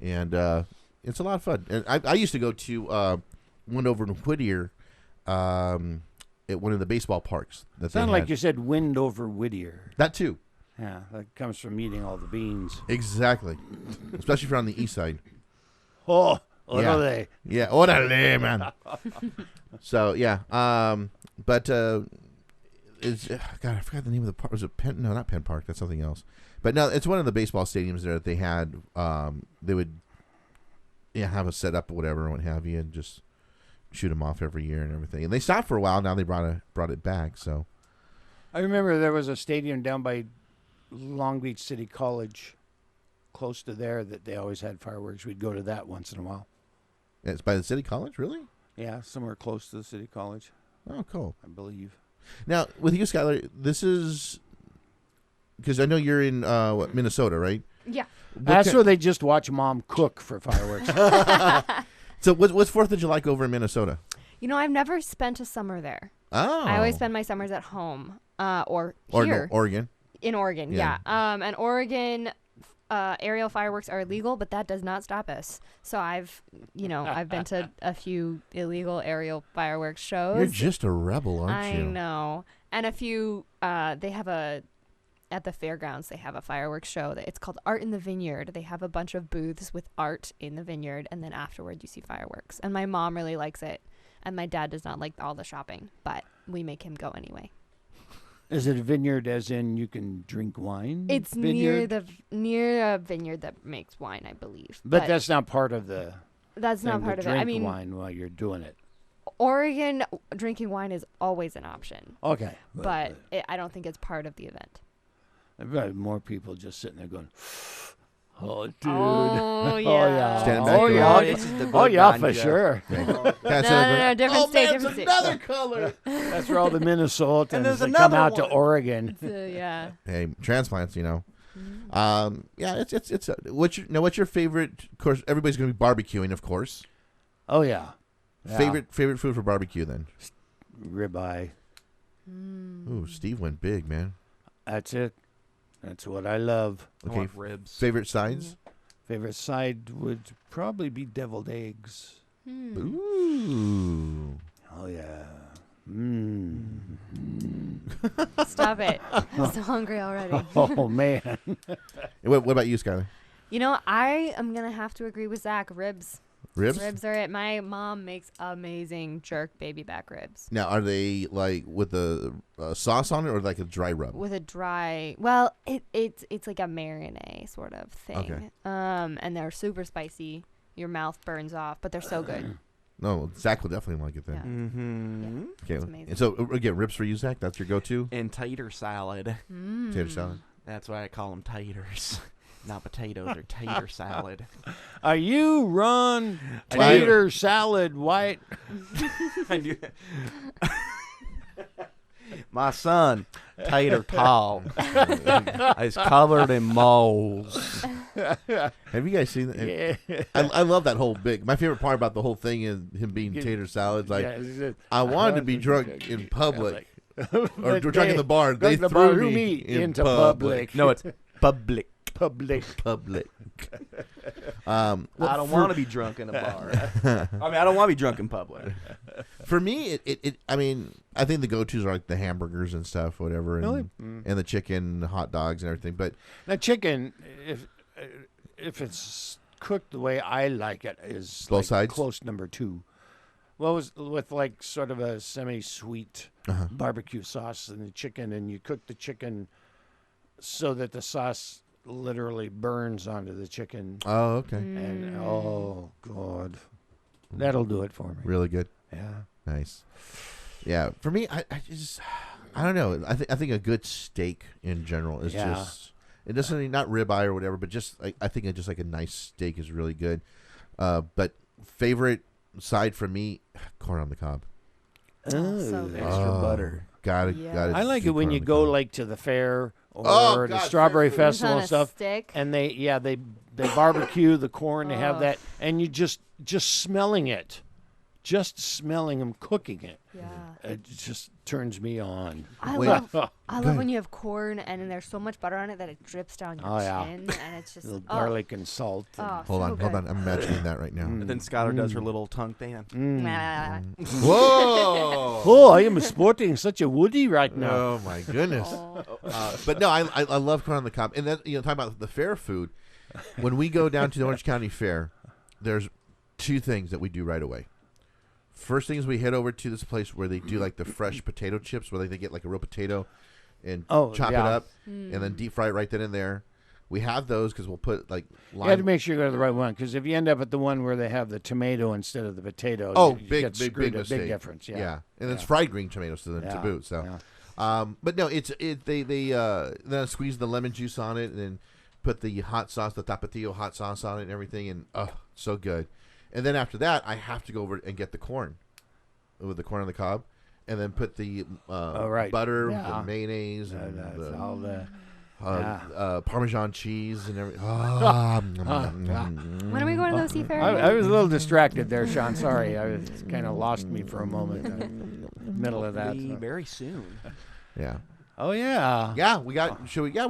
and it's a lot of fun. And I used to go to one over in Whittier at one of the baseball parks. Sounded like you said wind over Whittier. That too. Yeah, that comes from eating all the beans. Exactly. Especially if you're on the east side. Oh. Orale. Yeah, orale, man. So, yeah. But it's God, I forgot the name of the park. Was it Penn? No, not Penn Park. That's something else. But no, it's one of the baseball stadiums there that they had. They would have a setup or whatever and what have you, and just shoot them off every year and everything. And they stopped for a while. Now they brought it back. So I remember there was a stadium down by Long Beach City College, close to there, that they always had fireworks. We'd go to that once in a while. It's by the City College, really? Yeah, somewhere close to the City College. Oh, cool. I believe. Now, with you, Skyelar, this is because I know you're in Minnesota, right? Yeah. That's where they just watch Mom cook for fireworks. So what's 4th of July like over in Minnesota? You know, I've never spent a summer there. Oh. I always spend my summers at home or here. Or Oregon. In Oregon, yeah. And Oregon aerial fireworks are illegal, but that does not stop us. So I've been to a few illegal aerial fireworks shows. You're just a rebel, aren't you? I know. And a few, they have at the fairgrounds, they have a fireworks show. It's called Art in the Vineyard. They have a bunch of booths with art in the vineyard, and then afterward you see fireworks. And my mom really likes it, and my dad does not like all the shopping, but we make him go anyway. Is it a vineyard as in you can drink wine? It's vineyard? near a vineyard that makes wine, I believe. But that's not part of the That's not part of it. I mean, wine while you're doing it. Oregon drinking wine is always an option. Okay. But I don't think it's part of the event. I've got more people just sitting there going, oh, dude. Oh, yeah. Oh, yeah. Standing back Oh, to yeah. This is the Oh, good yeah, ganja. for sure. No, different state, different state. another color. That's where all the Minnesotans And there's that come another out to one. Oregon. Yeah. Hey, transplants, you know. Yeah, it's what's your favorite? Of course, everybody's going to be barbecuing, of course. Oh, yeah. Favorite food for barbecue then? Ribeye. Ooh, Steve went big, man. That's it. That's what I love. I Okay, want ribs. favorite sides? Favorite side would probably be deviled eggs. Ooh. Oh, yeah. Stop it. I'm so hungry already. Oh, man. What about you, Skyelar? You know, I am going to have to agree with Zach. Ribs. Ribs? Ribs are it. My mom makes amazing jerk baby back ribs. Now, are they like with the sauce on it or like a dry rub? With a dry, well, it's like a marinade sort of thing. Okay. And they're super spicy. Your mouth burns off, but they're so good. No, Zach will definitely like it then. Yeah. Mm-hmm. Okay. It's amazing. And so again, ribs for you, Zach. That's your go-to. And tater salad. Tater salad. That's why I call them taters. Not potatoes, they're tater salad. Are you Ron Tater Salad White? I knew that. My son, Tater Tall, is covered in moles. Have you guys seen that? Yeah. I love that whole big. My favorite part about the whole thing is him being tater salad. Like, I wanted to be drunk in public. Or drunk in the bar. They threw me into public. No, it's public. Public. I don't want to be drunk in a bar. I mean, I don't want to be drunk in public. For me, I mean, I think the go-tos are like the hamburgers and stuff, whatever, and the chicken, hot dogs, and everything. But now, chicken, if it's cooked the way I like it, is both like sides? close number 2. Well, it was with like sort of a semi-sweet barbecue sauce in the chicken, and you cook the chicken so that the sauce literally burns onto the chicken. Oh, okay. And oh god, that'll do it for me. Really good. Yeah. Nice. Yeah. For me, I don't know. I think a good steak in general is just. It doesn't not ribeye or whatever, but just I think just like a nice steak is really good. But favorite side for me, corn on the cob. So good. Extra butter. Got it. Yeah. Got it. I like it when you go like to the fair or the God, strawberry fair food. festival On and a stuff, stick. and they barbecue the corn. They have that, and you just smelling it, just smelling them cooking it. Yeah. It just turns me on. I Wait. love when you have corn and there's so much butter on it that it drips down your Oh, yeah. chin, and it's just Little garlic and salt. Oh, Hold so on. good. I'm imagining that right now. And then Skylar does her little tongue thing. Whoa! Oh, I am sporting such a woody right now. Oh my goodness! But no, I love corn on the cob. And then talking about the fair food. When we go down to the Orange County Fair, there's 2 things that we do right away. First thing is we head over to this place where they do like the fresh potato chips, where they get like a real potato and chop it up and then deep fry it right then and there. We have those because we'll put like lime. You have to make sure you go to the right one, because if you end up at the one where they have the tomato instead of the potato, Oh, you big get screwed, mistake. Big difference. Yeah. And it's fried green tomatoes to Yeah, boot. So, yeah. but no, they then squeeze the lemon juice on it and then put the hot sauce, the tapatio hot sauce on it and everything, and so good. And then after that, I have to go over and get the corn with the corn on the cob, and then put the butter, the mayonnaise, and all the Parmesan cheese and everything. When are we going to go see Fair? I was a little distracted there, Sean. Sorry, I was kind of lost me for a moment. Middle of that. So. Very soon. Yeah. Oh yeah. Yeah, we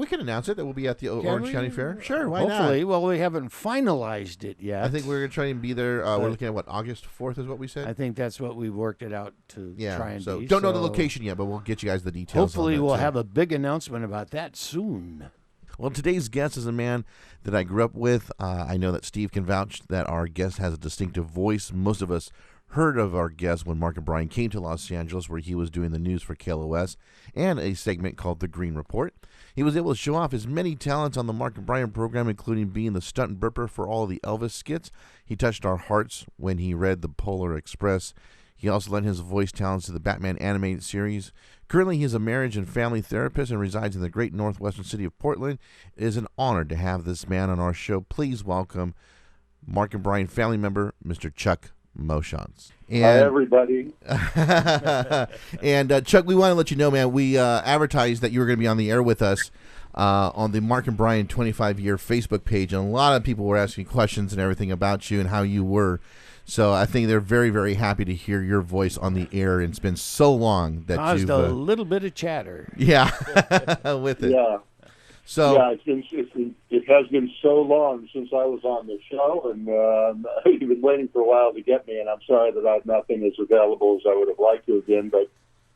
can announce it that we'll be at the Orange County Fair. Sure, why Hopefully. not? Well, we haven't finalized it yet. I think we're going to try and be there. We're looking at August 4th is what we said? I think that's what we worked it out to try and so be. Don't know the location yet, but we'll get you guys the details. Hopefully we'll have a big announcement about that soon. Well, today's guest is a man that I grew up with. I know that Steve can vouch that our guest has a distinctive voice. Most of us heard of our guest when Mark and Brian came to Los Angeles, where he was doing the news for KLOS and a segment called The Green Report. He was able to show off his many talents on the Mark and Brian program, including being the stunt burper for all of the Elvis skits. He touched our hearts when he read the Polar Express. He also lent his voice talents to the Batman animated series. Currently, he is a marriage and family therapist and resides in the great northwestern city of Portland. It is an honor to have this man on our show. Please welcome Mark and Brian family member, Mr. Chuck Moshontaz. Hi, everybody. And Chuck, we want to let you know, man, we advertised that you were going to be on the air with us on the Mark and Brian 25-year Facebook page, and a lot of people were asking questions and everything about you and how you were. So I think they're very, very happy to hear your voice on the air, and it's been so long that caused you've... a little bit of chatter. Yeah, with it. Yeah. So yeah, it has been so long since I was on the show, and you've been waiting for a while to get me, and I'm sorry that I've not been as available as I would have liked to have been, but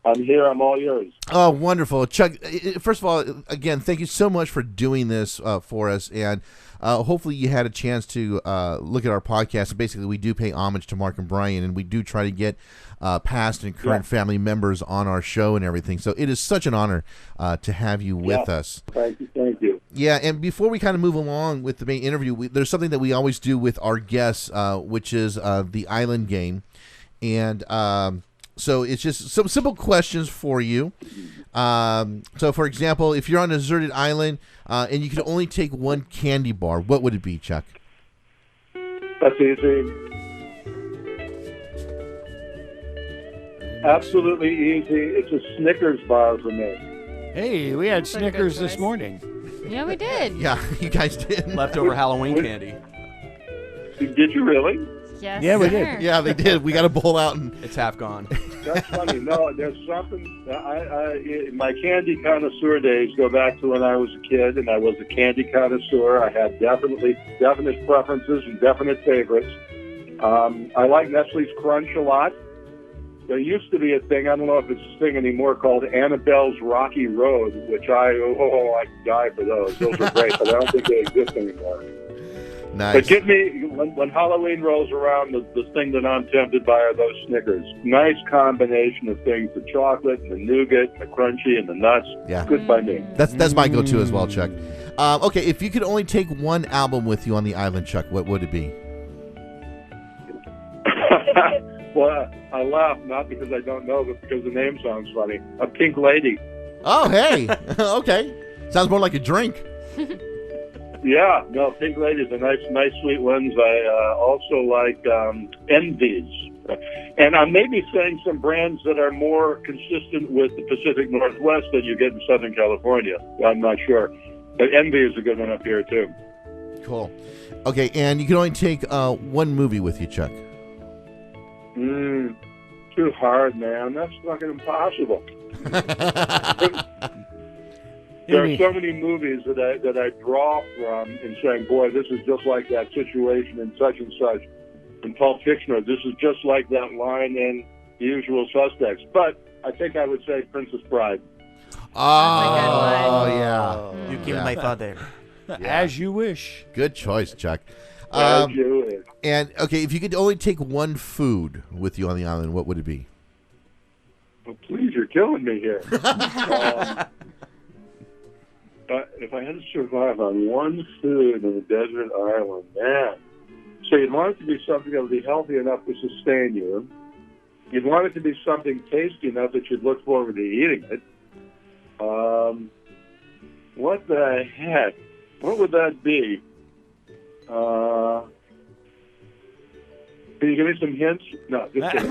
I'm here. I'm all yours. Oh, wonderful. Chuck, first of all, again, thank you so much for doing this for us, and hopefully you had a chance to look at our podcast. Basically, we do pay homage to Mark and Brian, and we do try to get past and current family members on our show and everything. So it is such an honor to have you with us. Thank you. Thank you. Yeah, and before we kind of move along with the main interview, there's something that we always do with our guests, which is the island game. And so it's just some simple questions for you. So, for example, if you're on a deserted island and you could only take one candy bar, what would it be, Chuck? That's easy. Absolutely easy. It's a Snickers bar for me. Hey, we had That's a Snickers good this choice. morning. Yeah, we did. Yeah, you guys did. Leftover Halloween candy. Did you really? Yes, Yeah, we sir. did. Yeah, they did. We got to bowl out. And It's half gone. That's funny. No, there's something. My candy connoisseur days go back to when I was a kid, and I was a candy connoisseur. I had definite preferences and definite favorites. I like Nestle's Crunch a lot. There used to be a thing, I don't know if it's a thing anymore, called Annabelle's Rocky Road, which I could die for those. Those are great, but I don't think they exist anymore. nice. But get me, when Halloween rolls around, the thing that I'm tempted by are those Snickers. Nice combination of things, the chocolate and the nougat and the crunchy and the nuts. Yeah. Good by me. That's my go-to as well, Chuck. Okay, if you could only take one album with you on the island, Chuck, what would it be? Well, I laugh, not because I don't know, but because the name sounds funny. A Pink Lady. Oh, hey. Okay. Sounds more like a drink. Yeah, no, Pink Lady's are nice sweet ones. I also like Envies. And I may be saying some brands that are more consistent with the Pacific Northwest than you get in Southern California. I'm not sure. But Envy is a good one up here, too. Cool. Okay, and you can only take one movie with you, Chuck. Too hard, man. That's fucking impossible. There are so many movies that I draw from and saying, boy, this is just like that situation in such and such. In Pulp Fiction, or this is just like that line in The Usual Suspects. But I think I would say Princess Bride. Oh, yeah. You killed my father. As you wish. Good choice, Chuck. As you wish. And, okay, if you could only take one food with you on the island, what would it be? Well, please, you're killing me here. If I had to survive on one food in a desert island, man. So you'd want it to be something that would be healthy enough to sustain you. You'd want it to be something tasty enough that you'd look forward to eating it. What the heck? What would that be? Can you give me some hints? No, just kidding.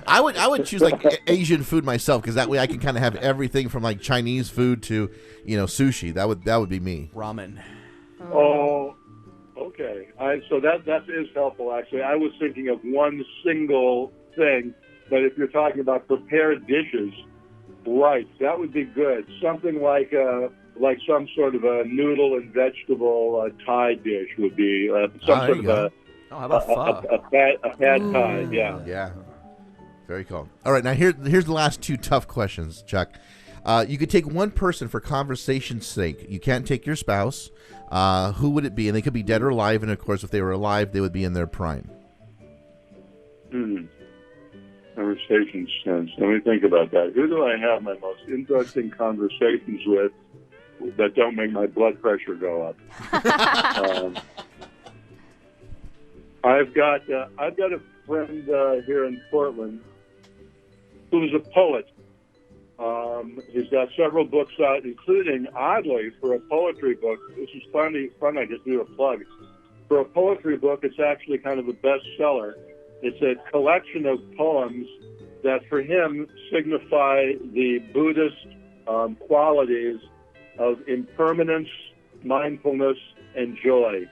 I would choose like Asian food myself because that way I can kind of have everything from like Chinese food to sushi. That would be me. Ramen. Oh, okay. So that is helpful actually. I was thinking of one single thing, but if you're talking about prepared dishes, right, that would be good. Something like some sort of a noodle and vegetable Thai dish would be some sort of a. Oh, how about pho? A pad Thai, yeah. Yeah. Very cool. All right, now here's the last two tough questions, Chuck. You could take one person for conversation's sake. You can't take your spouse. Who would it be? And they could be dead or alive, and of course, if they were alive, they would be in their prime. Conversation sense. Let me think about that. Who do I have my most interesting conversations with that don't make my blood pressure go up? I've got a friend here in Portland who's a poet. He's got several books out, including, oddly, for a poetry book. This is fun. I just do a plug. For a poetry book, it's actually kind of a bestseller. It's a collection of poems that, for him, signify the Buddhist qualities of impermanence, mindfulness, and joy.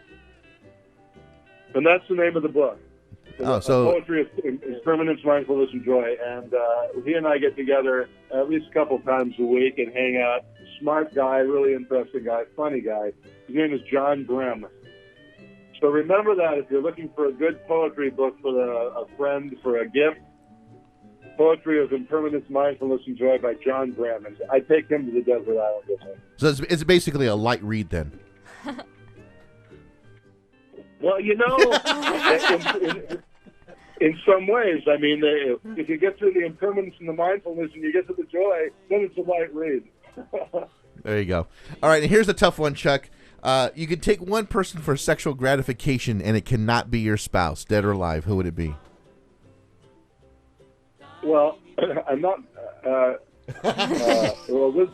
And that's the name of the book. Poetry of Impermanence, Mindfulness, and Joy. And he and I get together at least a couple times a week and hang out. Smart guy, really interesting guy, funny guy. His name is John Grimm. So remember that if you're looking for a good poetry book for a friend, for a gift, Poetry of Impermanence, Mindfulness, and Joy by John Grimm. And I take him to the desert island with me. So it's basically a light read then. Well, in some ways, I mean, if you get through the impermanence and the mindfulness and you get to the joy, then it's a light read. There you go. All right, and here's a tough one, Chuck. You could take one person for sexual gratification, and it cannot be your spouse, dead or alive. Who would it be? Well, I'm not.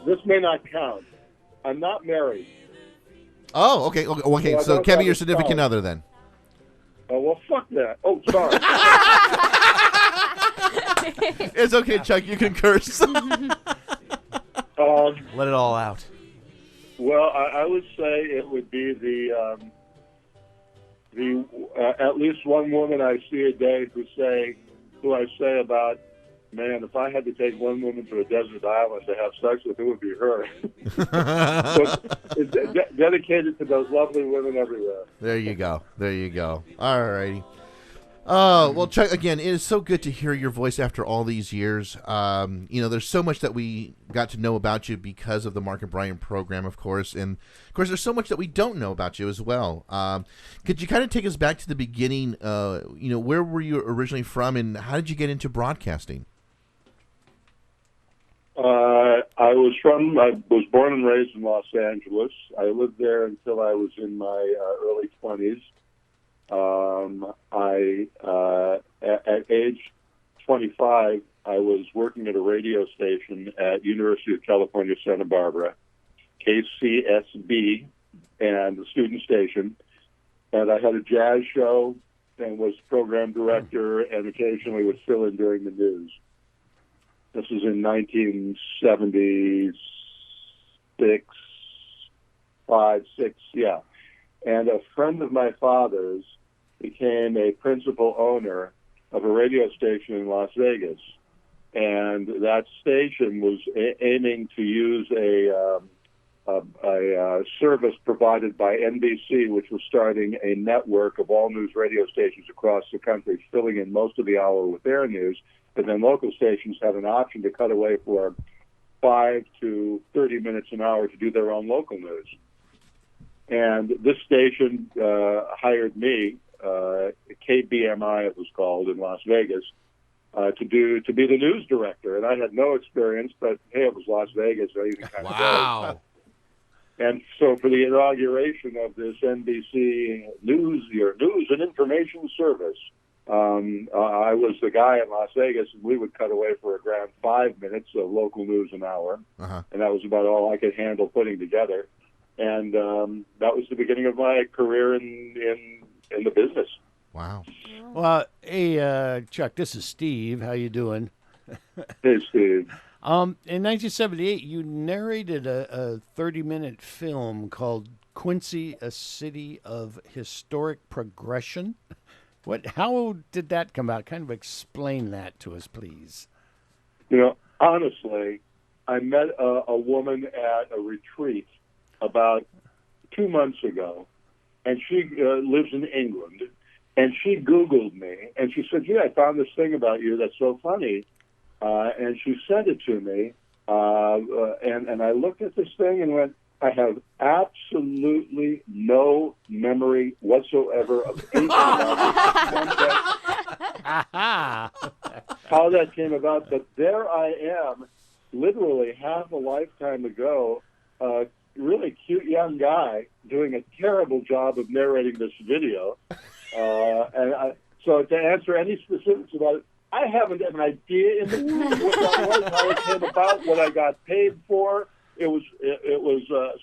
This may not count. I'm not married. Oh, okay. So it can't be your significant other then. Oh, well, fuck that. Oh, sorry. It's okay, Chuck. You can curse. Let it all out. Well, I would say it would be the at least one woman I see a day who I say about, man, if I had to take one woman to a desert island to have sex with, it would be her. So it's dedicated to those lovely women everywhere. There you go. All righty. Well, Chuck, again, it is so good to hear your voice after all these years. There's so much that we got to know about you because of the Mark and Brian program, of course. And, of course, there's so much that we don't know about you as well. Could you kind of take us back to the beginning? Where were you originally from, and how did you get into broadcasting? I was born and raised in Los Angeles. I lived there until I was in my early 20s. At age 25, I was working at a radio station at University of California, Santa Barbara, KCSB, and the student station. And I had a jazz show and was program director and occasionally would fill in during the news. This was in 1976, 5, 6, yeah. And a friend of my father's became a principal owner of a radio station in Las Vegas. And that station was aiming to use a service provided by NBC, which was starting a network of all news radio stations across the country, filling in most of the hour with their news. But then local stations had an option to cut away for 5 to 30 minutes an hour to do their own local news. And this station hired me, KBMI it was called in Las Vegas, to be the news director. And I had no experience, but hey, it was Las Vegas, so anything kind of Wow. And so for the inauguration of this NBC News and Information Service, I was the guy in Las Vegas, and we would cut away for a grand 5 minutes of local news an hour. Uh-huh. And that was about all I could handle putting together. And that was the beginning of my career in the business. Wow. Well, hey, Chuck, this is Steve. How you doing? Hey, Steve. In 1978, you narrated a 30-minute film called Quincy, a City of Historic Progression. How did that come out? Kind of explain that to us, please. Honestly, I met a woman at a retreat about 2 months ago, and she lives in England, and she Googled me, and she said, I found this thing about you that's so funny, and she sent it to me, and I looked at this thing and went, I have absolutely no memory whatsoever of anything about how that came about, but there I am, literally half a lifetime ago, really cute young guy doing a terrible job of narrating this video. So to answer any specifics about it, I haven't an idea in the world what that was, how it came about, what I got paid for. It was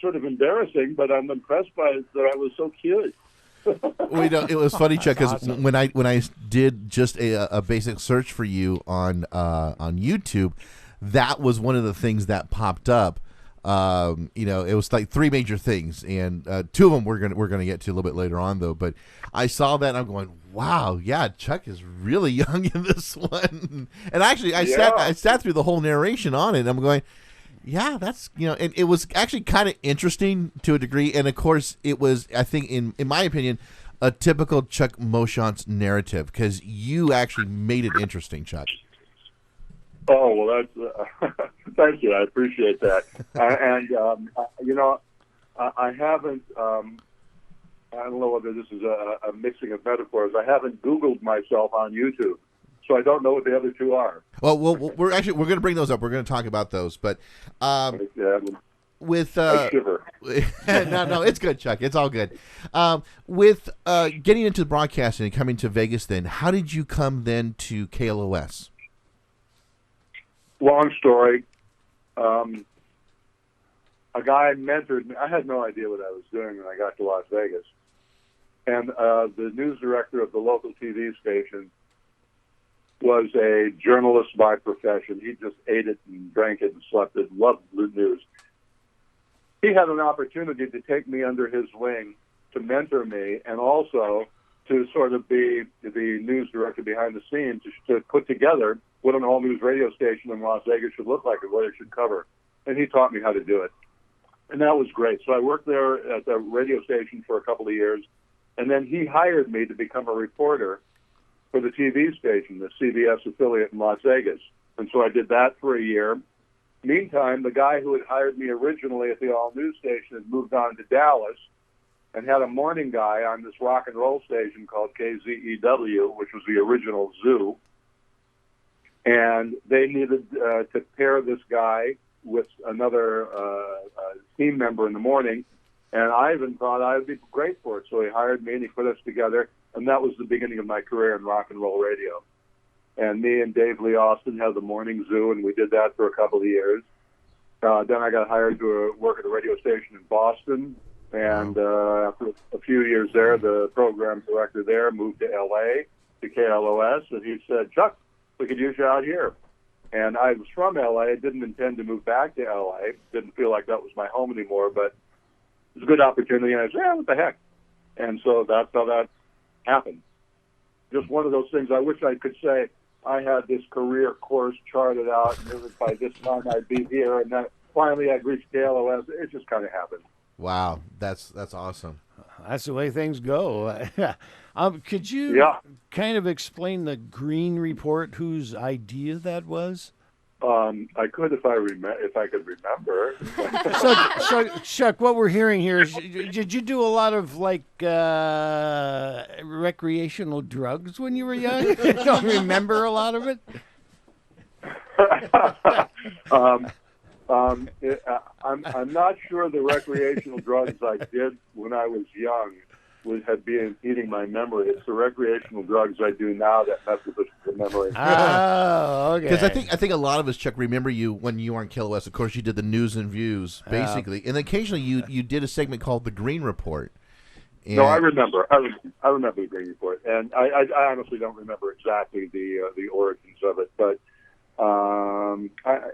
sort of embarrassing, but I'm impressed by it that I was so cute. It was funny, Chuck, because awesome. when I did just a basic search for you on YouTube, that was one of the things that popped up. It was like three major things, and two of them we're gonna get to a little bit later on, though. But I saw that and I'm going, wow, yeah, Chuck is really young in this one. And actually, I sat through the whole narration on it, and I'm going, yeah, that's and it was actually kind of interesting to a degree. And of course, it was, I think, in my opinion, a typical Chuck Moshontaz narrative, because you actually made it interesting, Chuck. Oh, well, that's thank you. I appreciate that. I haven't. I don't know whether this is a mixing of metaphors. I haven't Googled myself on YouTube, so I don't know what the other two are. Well, we're going to bring those up. We're going to talk about those, but with I shiver. no, it's good, Chuck. It's all good. With getting into broadcasting and coming to Vegas, then how did you come then to KLOS? Long story. A guy mentored me. I had no idea what I was doing when I got to Las Vegas. And the news director of the local TV station was a journalist by profession. He just ate it and drank it and slept it and loved the news. He had an opportunity to take me under his wing, to mentor me, and also to sort of be the news director behind the scenes, to put together what an all-news radio station in Las Vegas should look like and what it should cover. And he taught me how to do it. And that was great. So I worked there at the radio station for a couple of years, and then he hired me to become a reporter for the TV station, the CBS affiliate in Las Vegas. And so I did that for a year. Meantime, the guy who had hired me originally at the all-news station had moved on to Dallas and had a morning guy on this rock and roll station called KZEW, which was the original Zoo. And they needed to pair this guy with another team member in the morning, and I even thought I would be great for it. So he hired me, and he put us together, and that was the beginning of my career in rock and roll radio. And me and Dave Lee Austin had the morning Zoo, and we did that for a couple of years. Then I got hired to work at a radio station in Boston, and after a few years there, the program director there moved to L.A., to KLOS, and he said, Chuck, we could use you out here. And I was from L.A. I didn't intend to move back to L.A. Didn't feel like that was my home anymore, but it was a good opportunity, and I said, what the heck? And so that's how that happened. Just one of those things. I wish I could say I had this career course charted out, and by this time I'd be here, and then finally I'd reach KLOS. It just kind of happened. Wow, that's awesome. That's the way things go. Could you kind of explain the Green Report, whose idea that was? I could if I could remember. So, Chuck, what we're hearing here is, did you do a lot of recreational drugs when you were young? You don't remember a lot of it? I'm not sure the recreational drugs I did when I was young had been eating my memory. It's the recreational drugs I do now that mess with the memory. Oh, okay. Because I think a lot of us, Chuck, remember you when you were on KLOS. Of course, you did the news and views, basically. And occasionally you did a segment called The Green Report. And No, I remember. I remember the Green Report, and I honestly don't remember exactly the origins of it, but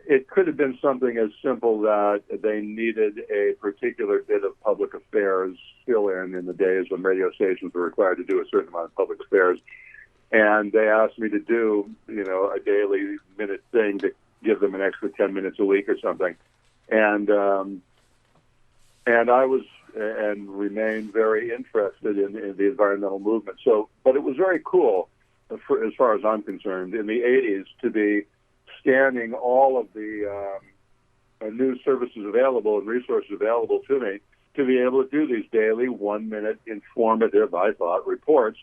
it could have been something as simple that they needed a particular bit of public affairs fill in the days when radio stations were required to do a certain amount of public affairs, and they asked me to do a daily minute thing to give them an extra 10 minutes a week or something, and I was and remain very interested in the environmental movement. So, but it was very cool, as far as I'm concerned, in the 80s to be scanning all of the news services available and resources available to me to be able to do these daily 1-minute informative, I thought, reports,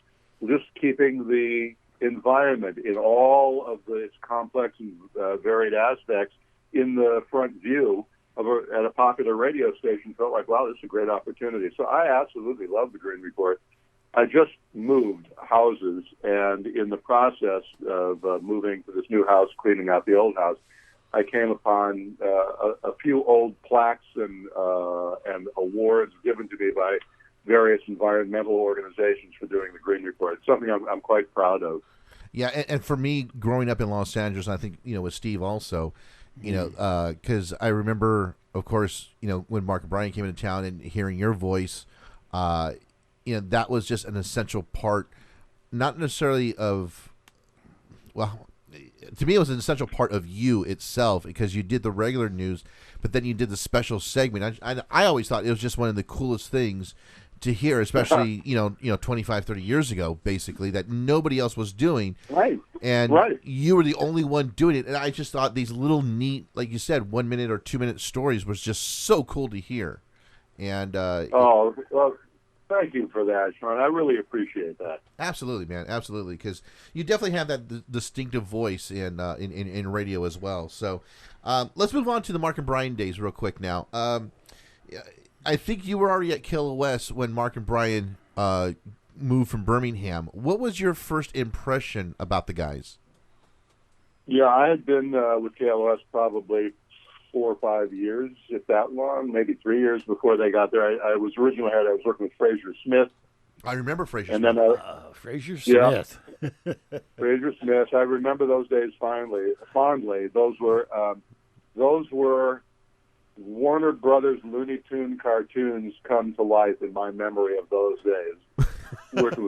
just keeping the environment in all of its complex and varied aspects in the front view at a popular radio station. Felt like, wow, this is a great opportunity. So I absolutely love the Green Report. I just moved houses, and in the process of moving to this new house, cleaning out the old house, I came upon a few old plaques and awards given to me by various environmental organizations for doing the Green Report. It's something I'm quite proud of. Yeah, and for me, growing up in Los Angeles, I think, with Steve also, because I remember, of course, when Mark and Brian came into town and hearing your voice, that was just an essential part, not necessarily of, well, to me it was an essential part of you itself, because you did the regular news, but then you did the special segment. I always thought it was just one of the coolest things to hear, especially 25, 30 years ago, basically, that nobody else was doing. Right. And right. You were the only one doing it. And I just thought these little neat, like you said, 1 minute or 2 minute stories was just so cool to hear. And well, thank you for that, Sean. I really appreciate that. Absolutely, man. Absolutely. Because you definitely have that distinctive voice in radio as well. So let's move on to the Mark and Brian days real quick now. I think you were already at KLOS when Mark and Brian moved from Birmingham. What was your first impression about the guys? Yeah, I had been with KLOS probably 4 or 5 years, if that long, maybe 3 years before they got there. I was originally I was working with Fraser Smith. I remember Fraser and Smith. Then Fraser Smith. Yeah, Fraser Smith. I remember those days fondly. Those were Warner Brothers Looney Tune cartoons come to life in my memory of those days. Worked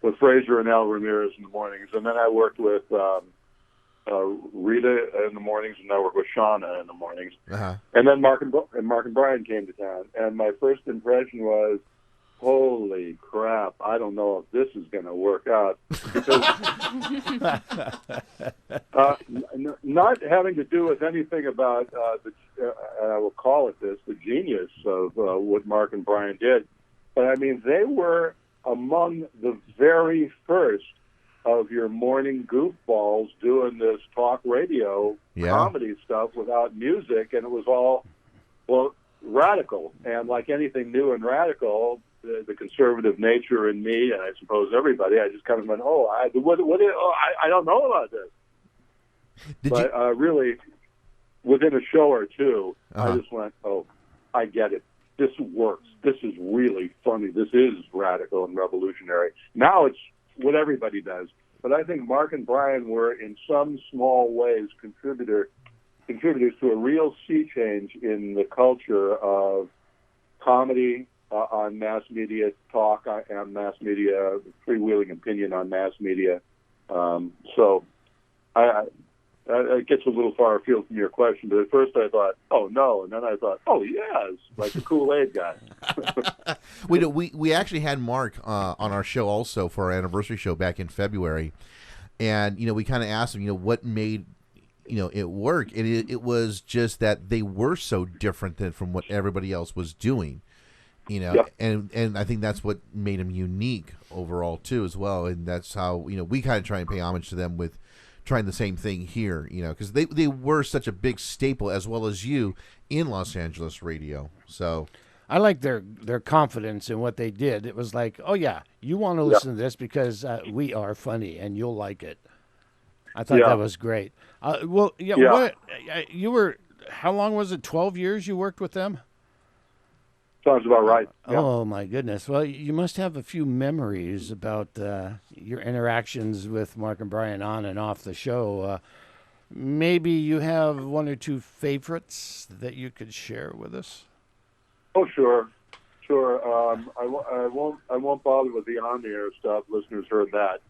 with Fraser and Al Ramirez in the mornings, and then I worked with Rita in the mornings, and I worked with Shauna in the mornings. Uh-huh. And then Mark and Brian came to town, and my first impression was, holy crap, I don't know if this is going to work out. Because, not having to do with anything about, I will call it this, the genius of what Mark and Brian did. But, I mean, they were among the very first of your morning goofballs doing this talk radio comedy stuff without music, and it was all, radical. And like anything new and radical, the conservative nature in me, and I suppose everybody, I just kind of went, I don't know about this. Really, within a show or two, I just went, I get it. This works. This is really funny. This is radical and revolutionary. Now it's what everybody does. But I think Mark and Brian were, in some small ways, contributors to a real sea change in the culture of comedy on mass media, talk on mass media, freewheeling opinion on mass media. So it gets a little far afield from your question, but at first I thought, oh no, and then I thought, oh yes, like the Kool-Aid guy. We actually had Mark on our show also for our anniversary show back in February, and we kind of asked him, what made it work, and it was just that they were so different than from what everybody else was doing. And I think that's what made them unique overall too, as well. And that's how we kind of try and pay homage to them with trying the same thing here, because they were such a big staple, as well as you, in Los Angeles radio. So I like their confidence in what they did. It was like, oh yeah, you want to listen to this because we are funny and you'll like it. I thought that was great. What you were? How long was it? 12 years you worked with them? Sounds about right. Yeah. Oh, my goodness. Well, you must have a few memories about your interactions with Mark and Brian on and off the show. Maybe you have one or two favorites that you could share with us? Oh, sure. I won't bother with the on-the-air stuff. Listeners heard that.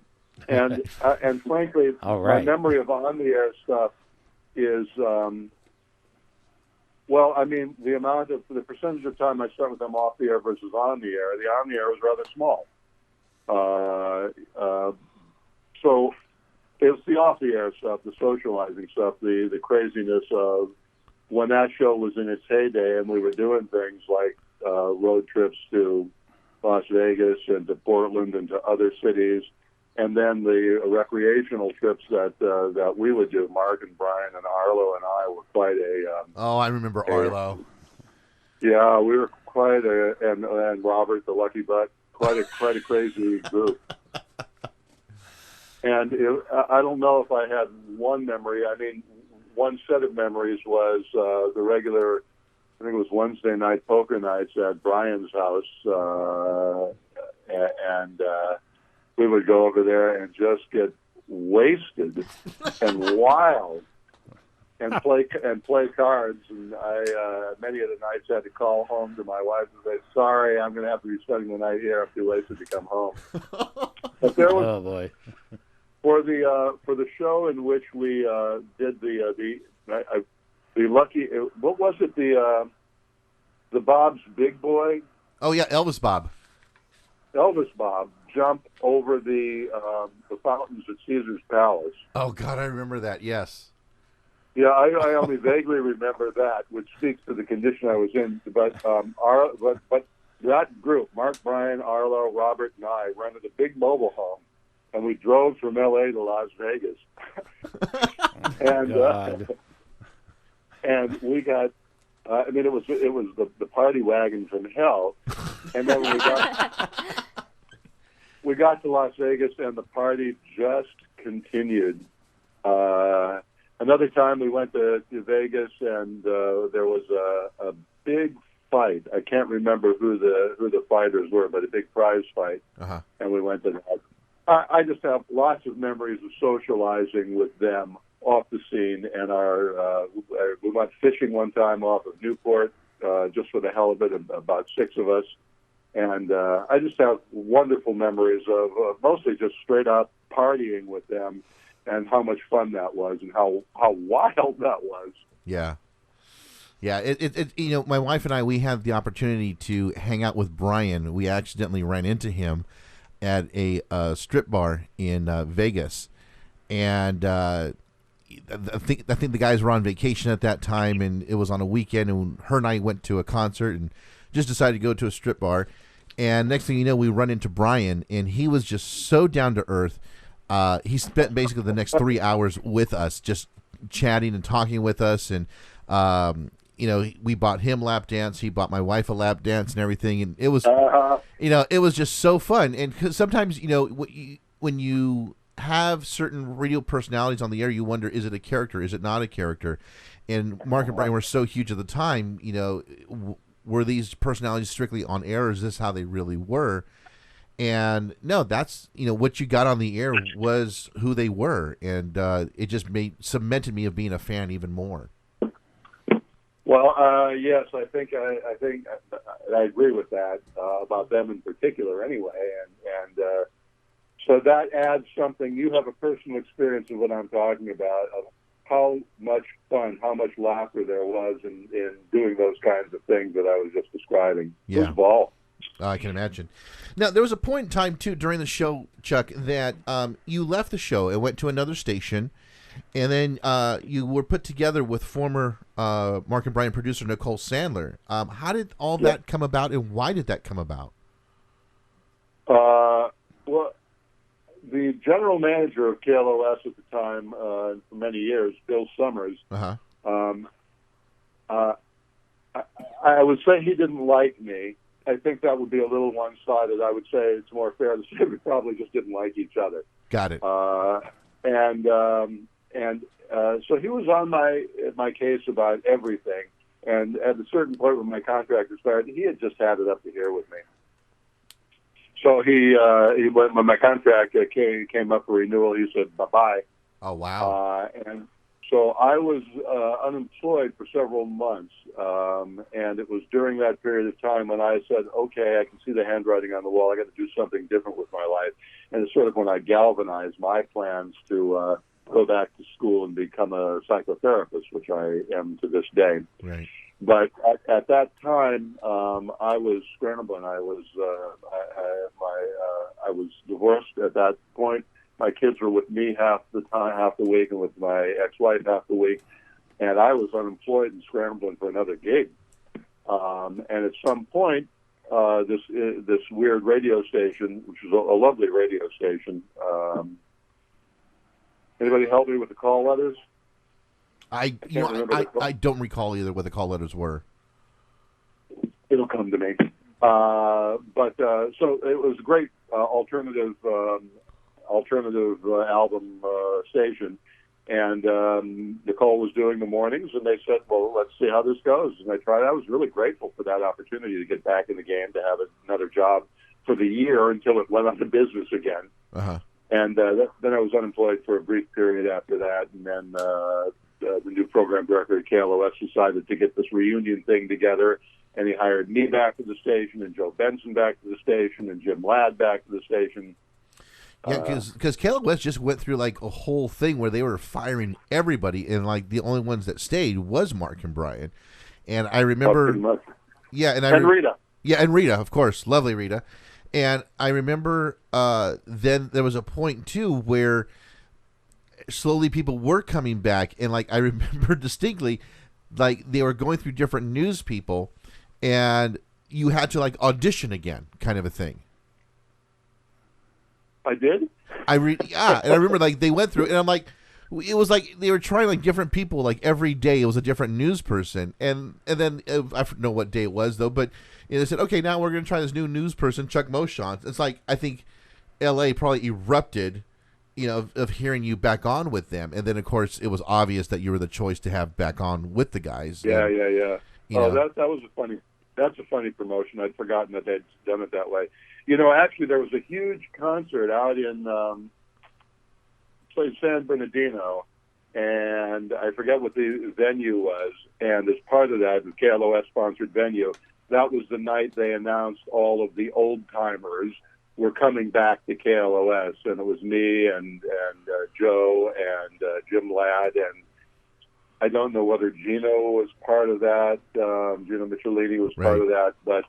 And frankly, All right. my memory of on-the-air stuff is... well, I mean, the percentage of time I spent with them off the air versus on the air was rather small. So it's the off the air stuff, the socializing stuff, the craziness of when that show was in its heyday and we were doing things like road trips to Las Vegas and to Portland and to other cities. And then the recreational trips that we would do, Mark and Brian and Arlo and I were quite a... I remember Arlo. Yeah, we were quite a... And Robert, the Lucky Butt, quite a crazy group. And I don't know if I had one memory. I mean, one set of memories was the regular, I think it was Wednesday night poker nights at Brian's house. And we would go over there and just get wasted and wild and play cards. And I many of the nights had to call home to my wife and say, "Sorry, I'm going to have to be spending the night here. I'm too wasted to come home." But there was, oh boy, for the show in which we did the lucky, what was it, the Bob's Big Boy? Oh yeah, Elvis Bob jump over the fountains at Caesar's Palace. Oh God, I remember that. Yes. Yeah, I only vaguely remember that, which speaks to the condition I was in. But that group, Mark, Brian, Arlo, Robert, and I, rented a big mobile home, and we drove from L.A. to Las Vegas. And we got. I mean, it was the party wagon from hell, and then we got to Las Vegas, and the party just continued. Another time we went to Vegas, and there was a big fight. I can't remember who the fighters were, but a big prize fight. Uh-huh. And we went to that. I just have lots of memories of socializing with them off the scene, and we went fishing one time off of Newport, just for the hell of it, about 6 of us. And I just have wonderful memories of mostly just straight up partying with them, and how much fun that was, and how wild that was. Yeah. Yeah, it my wife and I, we had the opportunity to hang out with Brian. We accidentally ran into him at a strip bar in Vegas, and I think the guys were on vacation at that time, and it was on a weekend, and her and I went to a concert and just decided to go to a strip bar. And next thing you know, we run into Brian, and he was just so down to earth. He spent basically the next 3 hours with us, just chatting and talking with us. And, we bought him lap dance. He bought my wife a lap dance and everything. And it was, it was just so fun. And 'cause sometimes, when you have certain radio personalities on the air, you wonder, is it a character? Is it not a character? And Mark and Brian were so huge at the time, were these personalities strictly on air, or is this how they really were? And no, that's, what you got on the air was who they were. And it just cemented me of being a fan even more. Well, yes, I think I agree with that, about them in particular anyway. And so that adds something. You have a personal experience of what I'm talking about, of how much fun, how much laughter there was in doing those kinds of things that I was just describing. Yeah. It was ball. I can imagine. Now, there was a point in time, too, during the show, Chuck, that you left the show and went to another station, and then you were put together with former Mark and Brian producer Nicole Sandler. How did all that come about, and why did that come about? Well, the general manager of KLOS at the time, for many years, Bill Summers, Uh-huh. I would say he didn't like me. I think that would be a little one-sided. I would say it's more fair to say we probably just didn't like each other. Got it. So he was on my case about everything. And at a certain point when my contract expired, he had just had it up to here with me. So he when my contract came up for renewal, he said bye-bye. Oh, wow. And so I was unemployed for several months, and it was during that period of time when I said, okay, I can see the handwriting on the wall. I got to do something different with my life. And it's sort of when I galvanized my plans to go back to school and become a psychotherapist, which I am to this day. Right. But at that time, I was scrambling. I was I was divorced at that point. My kids were with me half the week, and with my ex-wife half the week, and I was unemployed and scrambling for another gig. And at some point, this weird radio station, which was a lovely radio station. Anybody help me with the call letters? I don't recall either what the call letters were. It'll come to me. So it was a great alternative album station, and Nicole was doing the mornings, and they said, well, let's see how this goes. And I tried. I was really grateful for that opportunity to get back in the game, to have another job for the year until it went out of business again. Uh-huh. And then I was unemployed for a brief period after that, and then the new program director at KLOS decided to get this reunion thing together, and he hired me back to the station, and Joe Benson back to the station, and Jim Ladd back to the station. Yeah, because KLOS just went through like a whole thing where they were firing everybody, and like the only ones that stayed was Mark and Brian. And I remember, and Rita. Yeah, and Rita, of course, lovely Rita. And I remember then there was a point too where slowly people were coming back, and like I remember distinctly, like they were going through different news people, and you had to like audition again, kind of a thing. I did. And I remember like they went through, and I'm like, it was like they were trying like different people, like every day it was a different news person, and then I don't know what day it was though, but they said, okay, now we're going to try this new news person, Chuck Moshontaz. It's like I think L.A. probably erupted, of hearing you back on with them, and then of course it was obvious that you were the choice to have back on with the guys. Yeah. That was that's a funny promotion. I'd forgotten that they'd done it that way. Actually, there was a huge concert out in San Bernardino, and I forget what the venue was. And as part of that, the KLOS-sponsored venue, that was the night they announced all of the old-timers were coming back to KLOS, and it was me and Joe and Jim Ladd, and I don't know whether Gino was part of that. Gino Michelini was part of that, but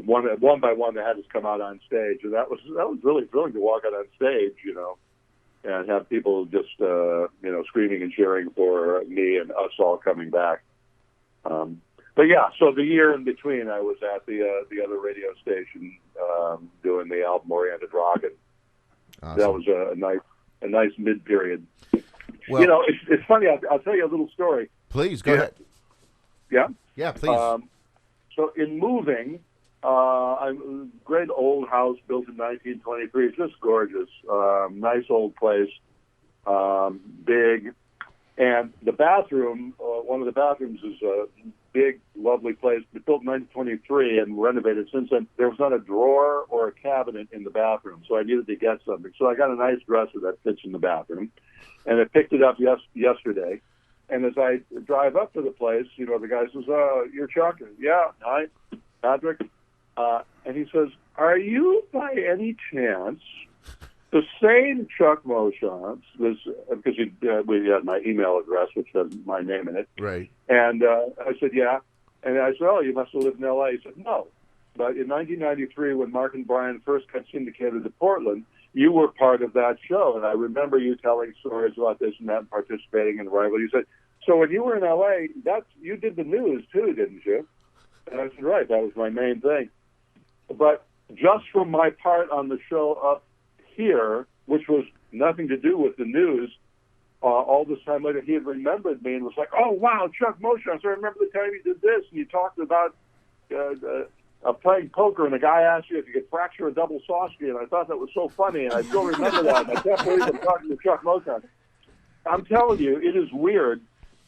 one by one they had us come out on stage, and that was really thrilling to walk out on stage, and have people just screaming and cheering for me and us all coming back. But yeah, so the year in between, I was at the other radio station doing the album-oriented rock, and awesome. That was a nice mid-period. Well, it's funny. I'll tell you a little story. Please go ahead. Yeah. Yeah, please. So in moving, a great old house built in 1923. It's just gorgeous. Nice old place, big, and the bathroom. One of the bathrooms is a big, lovely place. Built in 1923 and renovated since then. There was not a drawer or a cabinet in the bathroom, so I needed to get something. So I got a nice dresser that fits in the bathroom, and I picked it up yesterday. And as I drive up to the place, the guy says, "You're Chuck?" "Yeah, hi, Patrick." And he says, "Are you by any chance the same Chuck Moshontaz?" Because we had my email address, which has my name in it. Right. And I said, "Yeah." And I said, "Oh, you must have lived in L.A." He said, "No. But in 1993, when Mark and Brian first got syndicated to Portland, you were part of that show. And I remember you telling stories about this and that and participating in the rival." You said, "So when you were in L.A., you did the news too, didn't you?" And I said, "Right, that was my main thing." But just from my part on the show up here, which was nothing to do with the news, all this time later, he had remembered me and was like, "Oh, wow, Chuck Moshontaz, I remember the time you did this, and you talked about playing poker, and the guy asked you if you could fracture a double saucety, and I thought that was so funny, and I still remember that, and I can't believe I'm talking to Chuck Moshontaz." I'm telling you, it is weird.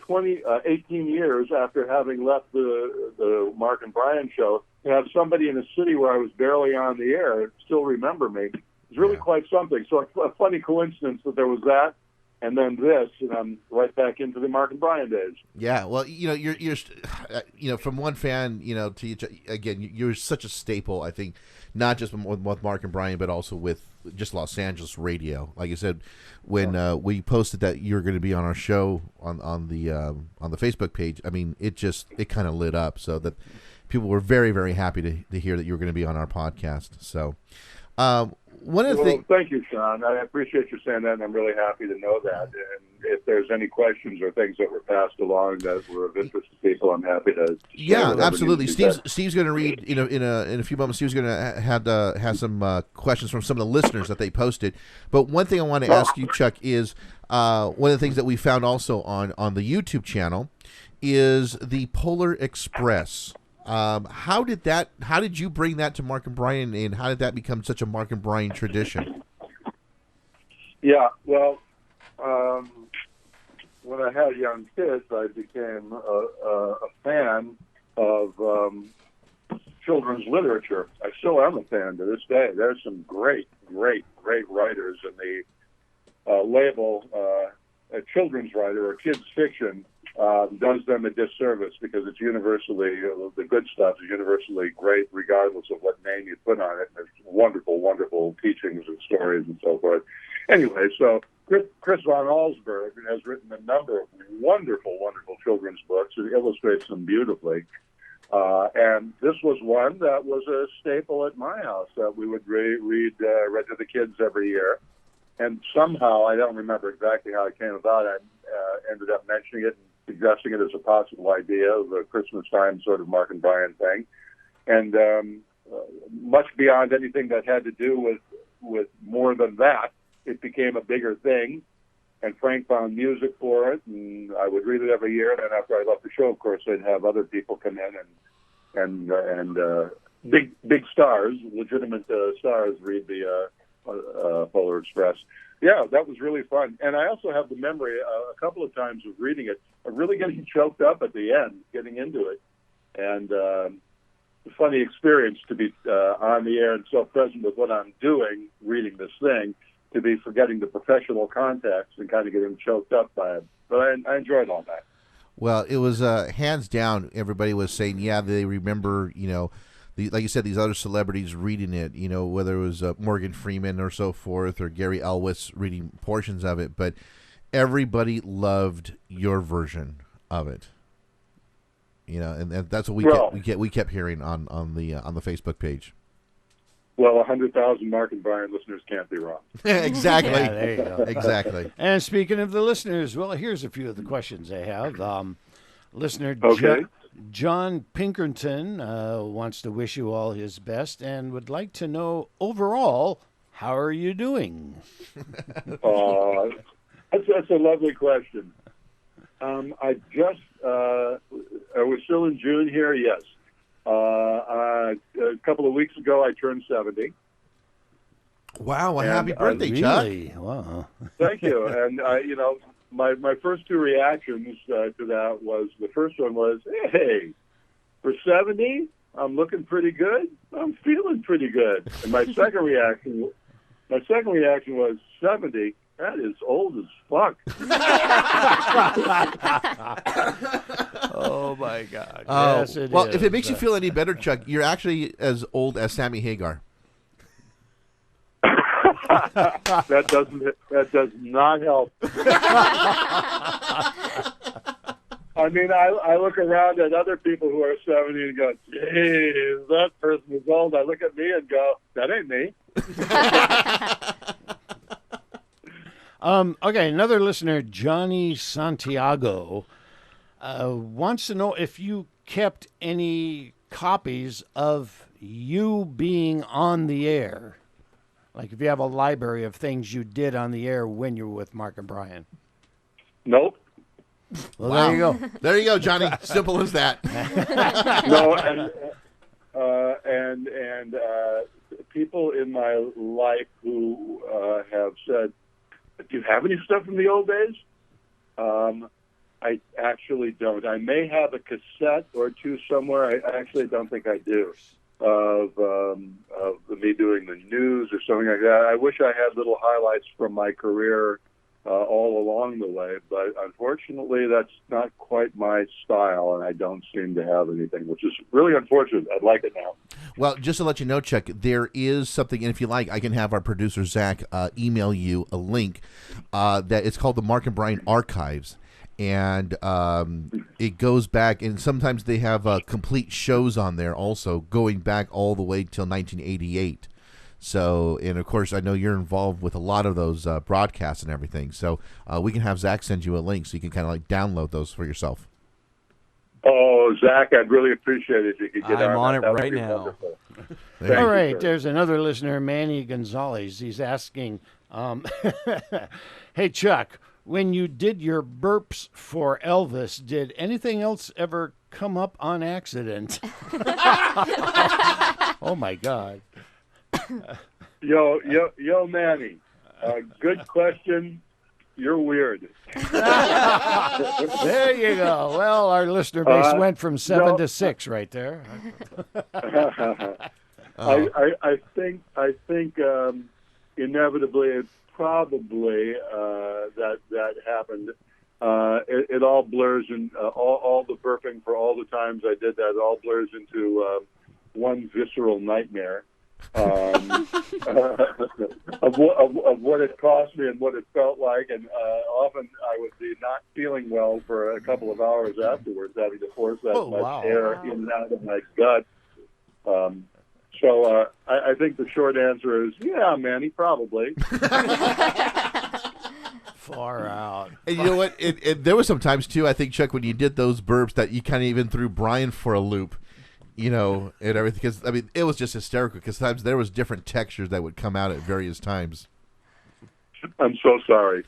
18 years after having left the Mark and Brian show, to have somebody in a city where I was barely on the air still remember me is really quite something. So it's a funny coincidence that there was that, and then this, and I'm right back into the Mark and Brian days. Yeah, well, you're from one fan, to each again. You're such a staple, I think, not just with Mark and Brian, but also with just Los Angeles radio. Like I said, when we posted that you were going to be on our show on the Facebook page, I mean, it kind of lit up, so that people were very, very happy to hear that you were going to be on our podcast. So. One of the things. Thank you, Sean. I appreciate you saying that, and I'm really happy to know that. And if there's any questions or things that were passed along that were of interest to people, I'm happy to. Yeah, absolutely. Steve's going to read. In a few moments, Steve's going to have some questions from some of the listeners that they posted. But one thing I want to ask you, Chuck, is one of the things that we found also on the YouTube channel is the Polar Express. How did you bring that to Mark and Brian, and how did that become such a Mark and Brian tradition? Yeah, well, when I had young kids, I became a fan of children's literature. I still am a fan to this day. There's some great writers, and the label a children's writer or kids fiction does them a disservice, because it's universally, the good stuff is universally great regardless of what name you put on it. There's wonderful teachings and stories and so forth. Anyway, so Chris von Allsburg has written a number of wonderful children's books. It illustrates them beautifully. And this was one that was a staple at my house that we would read to the kids every year. And somehow, I don't remember exactly how it came about, I ended up mentioning it and suggesting it as a possible idea of a Christmas time sort of Mark and Brian thing. And much beyond anything that had to do with more than that, it became a bigger thing. And Frank found music for it, and I would read it every year. And then after I left the show, of course, they'd have other people come in and big stars, legitimate stars, read the Polar Express. Yeah, that was really fun. And I also have the memory a couple of times of reading it, of really getting choked up at the end, getting into it. And a funny experience to be on the air and so present with what I'm doing, reading this thing, to be forgetting the professional context and kind of getting choked up by it. But I enjoyed all that. Well, it was hands down, everybody was saying, yeah, they remember, like you said, these other celebrities reading it, whether it was Morgan Freeman or so forth, or Gary Elwes reading portions of it, but everybody loved your version of it. And that's what we kept hearing on the Facebook page. Well, 100,000 Mark and Brian listeners can't be wrong. Exactly. Yeah, there you go. Exactly. And speaking of the listeners, well, here's a few of the questions I have. Listener John Pinkerton wants to wish you all his best and would like to know, overall, how are you doing? That's a lovely question. I just, are we still in June here? Yes. A couple of weeks ago, I turned 70. Wow, well, happy birthday, Chuck. Really? Wow. Thank you. And, my first two reactions to that was, the first one was, hey, for 70, I'm looking pretty good. I'm feeling pretty good. And my second reaction was, 70? That is old as fuck. Oh, my God. Oh, yes, it well, is. if it makes you feel any better, Chuck, you're actually as old as Sammy Hagar. That does not help. I mean, I look around at other people who are 70 and go, geez, that person is old. I look at me and go, that ain't me. Okay, another listener, Johnny Santiago, wants to know if you kept any copies of you being on the air. Like if you have a library of things you did on the air when you were with Mark and Brian. Nope. Well, Wow. there you go. There you go, Johnny. Simple as that. No, and people in my life who have said, do you have any stuff from the old days? I actually don't. I may have a cassette or two somewhere. I actually don't think I do of me doing the news or something like that. I wish I had little highlights from my career all along the way, but unfortunately that's not quite my style, and I don't seem to have anything, which is really unfortunate. I'd like it now. Well, just to let you know, Chuck, there is something, and if you like, I can have our producer, Zach, email you a link that it's called the Mark and Brian Archives, and it goes back, and sometimes they have complete shows on there also, going back all the way till 1988. So, and of course, I know you're involved with a lot of those broadcasts and everything. So we can have Zach send you a link so you can kind of like download those for yourself. Oh, Zach, I'd really appreciate it if you could get I'm on it that. That would right be now. wonderful. All right, there's another listener, Manny Gonzalez. He's asking, hey, Chuck, when you did your burps for Elvis, did anything else ever come up on accident? Oh, my God. Yo, Manny. Good question. You're weird. There you go. Well, our listener base went from 7 to 6 right there. I think inevitably, it probably that happened. It all blurs, and all the burping for all the times I did that, it all blurs into one visceral nightmare of what it cost me and what it felt like, and often I would be not feeling well for a couple of hours afterwards, having to force that much air in and out of my gut. So I think the short answer is, yeah, Manny, probably. Far out. And you know what? There was some times, too, I think, Chuck, when you did those burps that you kind of even threw Brian for a loop, you know, and everything. Because, I mean, it was just hysterical because sometimes there was different textures that would come out at various times. I'm so sorry.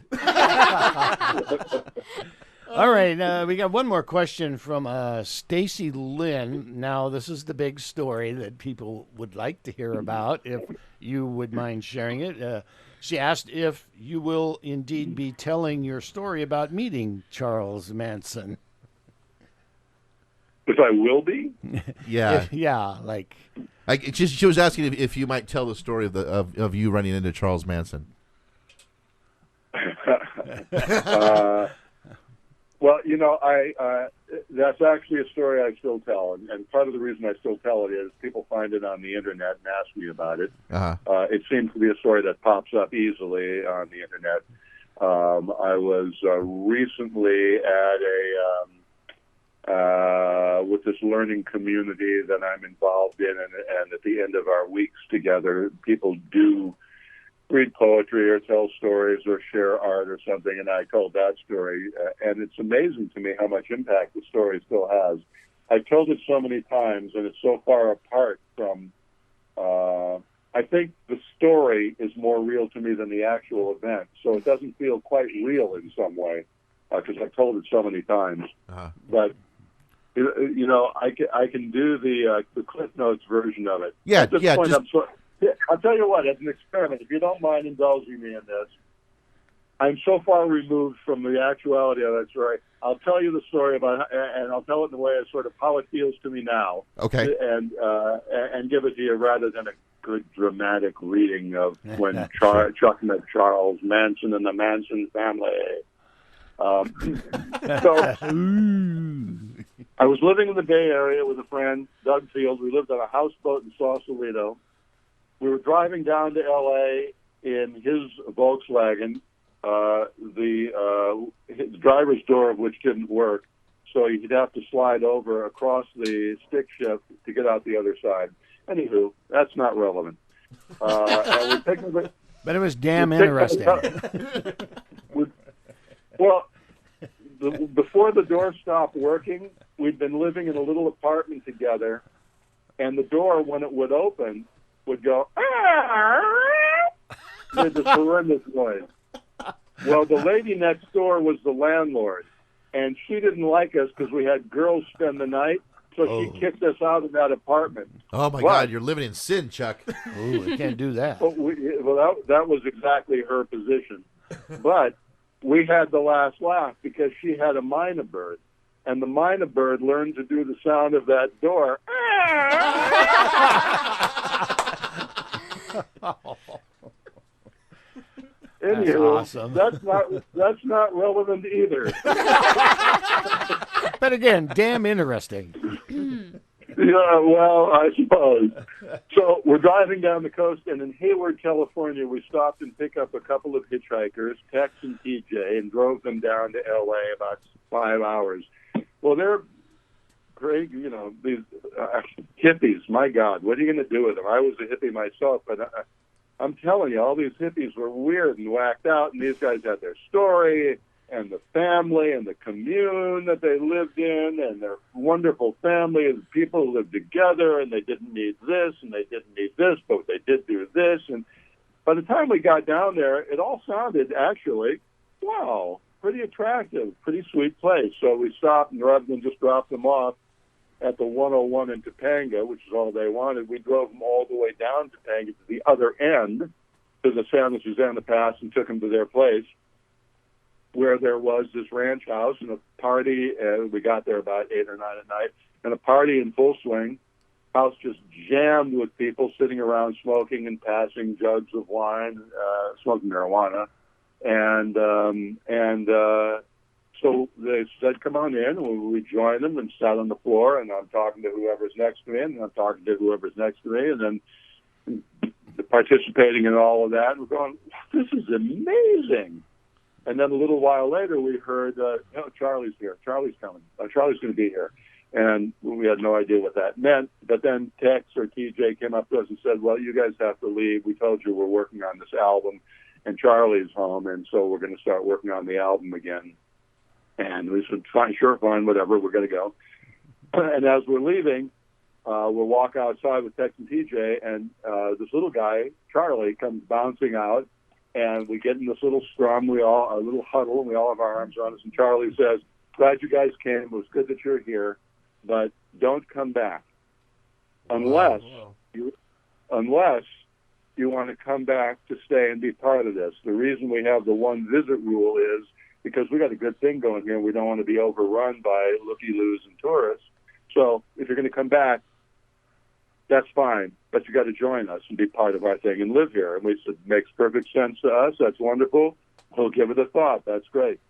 All right, we got one more question from Stacy Lynn. Now, this is the big story that people would like to hear about, if you would mind sharing it. She asked if you will indeed be telling your story about meeting Charles Manson. If I will be? Yeah. She was asking if you might tell the story of you running into Charles Manson. Well, you know, that's actually a story I still tell, and part of the reason I still tell it is people find it on the internet and ask me about it. It seems to be a story that pops up easily on the internet. I was recently at with this learning community that I'm involved in, and at the end of our weeks together, people do read poetry or tell stories or share art or something, and I told that story, and it's amazing to me how much impact the story still has. I've told it so many times, and it's so far apart from, I think the story is more real to me than the actual event, so it doesn't feel quite real in some way, because I've told it so many times. But, you know, I can do the Cliff Notes version of it. Yeah, At this point, I'll tell you what, as an experiment, if you don't mind indulging me in this, I'm so far removed from the actuality of that story. I'll tell you the story about, and I'll tell it in the way of sort of how it feels to me now. Okay. And give it to you rather than a good dramatic reading of when Chuck met Charles Manson and the Manson family. So I was living in the Bay Area with a friend, Doug Field. We lived on a houseboat in Sausalito. We were driving down to L.A. in his Volkswagen, the driver's door of which didn't work, so he'd have to slide over across the stick shift to get out the other side. Anywho, that's not relevant. And but it was damn interesting. Before the door stopped working, we'd been living in a little apartment together, and the door, when it would open, would go, made this horrendous noise. Well, the lady next door was the landlord, and she didn't like us because we had girls spend the night, so she kicked us out of that apartment. Oh, my God, you're living in sin, Chuck. Ooh, we can't do that. That was exactly her position. But we had the last laugh because she had a mynah bird. And the mynah bird learned to do the sound of that door. Anywho, awesome. that's not relevant either. But again, damn interesting. Yeah, well, I suppose. So we're driving down the coast, and in Hayward, California, we stopped and picked up a couple of hitchhikers, Tex and TJ, and drove them down to L.A. about 5 hours. Well, they're great, you know, these hippies. My God, what are you going to do with them? I was a hippie myself, but I'm telling you, all these hippies were weird and whacked out, and these guys had their story and the family and the commune that they lived in and their wonderful family and people lived together, and they didn't need this and they didn't need this, but they did do this. And by the time we got down there, it all sounded actually, wow, pretty attractive, pretty sweet place. So we stopped, and rather than just drop them off at the 101 in Topanga, which is all they wanted, we drove them all the way down Topanga to the other end, to the San Susana Pass, and took them to their place, where there was this ranch house and a party. We got there about 8 or 9 at night, and a party in full swing. House just jammed with people sitting around smoking and passing jugs of wine, smoking marijuana. So they said, come on in. We joined them and sat on the floor, and I'm talking to whoever's next to me, and I'm talking to whoever's next to me, and then participating in all of that. We're going, this is amazing. And then a little while later, we heard, Charlie's here. Charlie's coming. Charlie's going to be here. And we had no idea what that meant. But then Tex or TJ came up to us and said, well, you guys have to leave. We told you we're working on this album, and Charlie's home, and so we're going to start working on the album again. And we said, fine, sure, fine, whatever, we're going to go. And as we're leaving, we'll walk outside with Tex and TJ, and this little guy, Charlie, comes bouncing out. And we get in this little scrum, a little huddle, and we all have our arms around us. And Charlie says, glad you guys came. It was good that you're here, but don't come back unless you want to come back to stay and be part of this. The reason we have the one visit rule is because we got a good thing going here, and we don't want to be overrun by looky-loos and tourists. So if you're going to come back, that's fine, but you got to join us and be part of our thing and live here. And we said, makes perfect sense to us. That's wonderful. We'll give it a thought. That's great.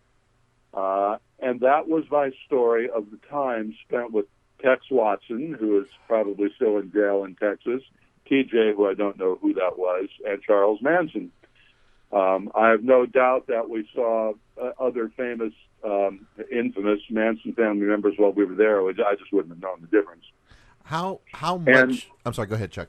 And that was my story of the time spent with Tex Watson, who is probably still in jail in Texas, TJ, who I don't know who that was, and Charles Manson. I have no doubt that we saw other famous, infamous Manson family members while we were there. I just wouldn't have known the difference. How much? I'm sorry. Go ahead, Chuck.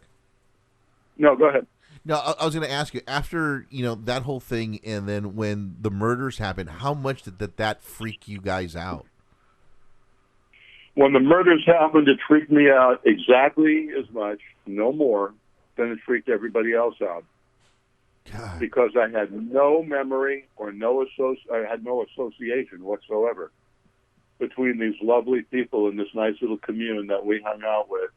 No, go ahead. No, I was going to ask you, after that whole thing, and then when the murders happened, how much did that freak you guys out? When the murders happened, it freaked me out exactly as much, no more, than it freaked everybody else out. God. Because I had no memory or I had no association whatsoever between these lovely people in this nice little commune that we hung out with,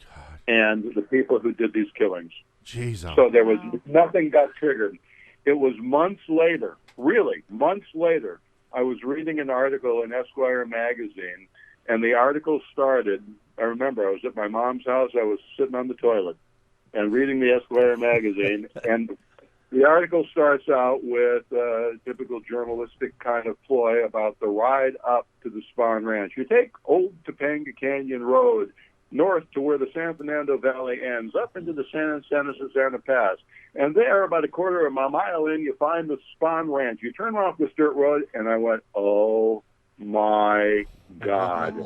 God, and the people who did these killings. Jesus. So there was nothing got triggered. It was months later, really, months later, I was reading an article in Esquire magazine, and the article started, I remember I was at my mom's house, I was sitting on the toilet and reading the Esquire magazine, and the article starts out with a typical journalistic kind of ploy about the ride up to the Spahn Ranch. You take Old Topanga Canyon Road north to where the San Fernando Valley ends, up into the San Susana Pass. And there, about a quarter of a mile in, you find the Spahn Ranch. You turn off this dirt road, and I went, oh, my God.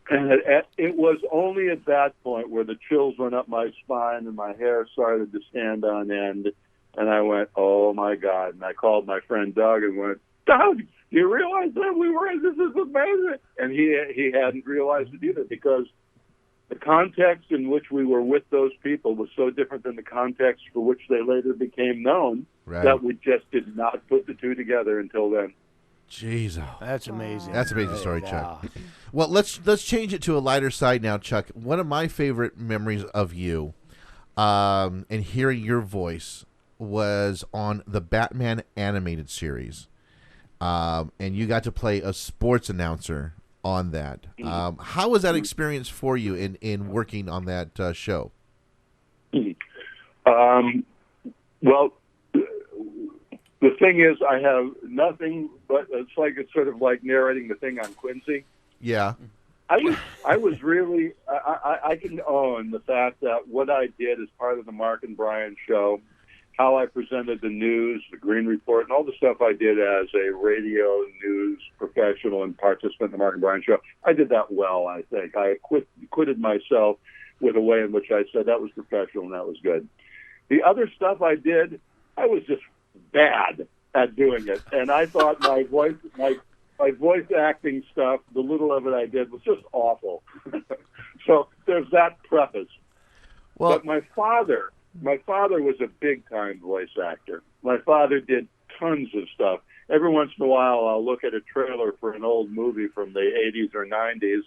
And it was only at that point where the chills went up my spine and my hair started to stand on end. And I went, oh, my God. And I called my friend Doug and went, Doug, do you realize that we were in this? This is amazing. And he hadn't realized it either, because the context in which we were with those people was so different than the context for which they later became known, that we just did not put the two together until then. Jeez, that's amazing. That's an amazing story, Chuck. Well, let's change it to a lighter side now, Chuck. One of my favorite memories of you, and hearing your voice, was on the Batman animated series, and you got to play a sports announcer on that. How was that experience for you in working on that show? Well, the thing is, I have nothing but it's sort of like narrating the thing on Quincy. Yeah. I was really, I can own the fact that what I did as part of the Mark and Brian show, how I presented the news, the Green Report, and all the stuff I did as a radio news professional and participant in the Mark and Brian show, I did that well, I think. I acquitted myself with a way in which I said that was professional and that was good. The other stuff I did, I was just bad at doing it. And I thought my voice acting stuff, the little of it I did, was just awful. So there's that preface. Well, but my father was a big-time voice actor. My father did tons of stuff. Every once in a while, I'll look at a trailer for an old movie from the 80s or 90s,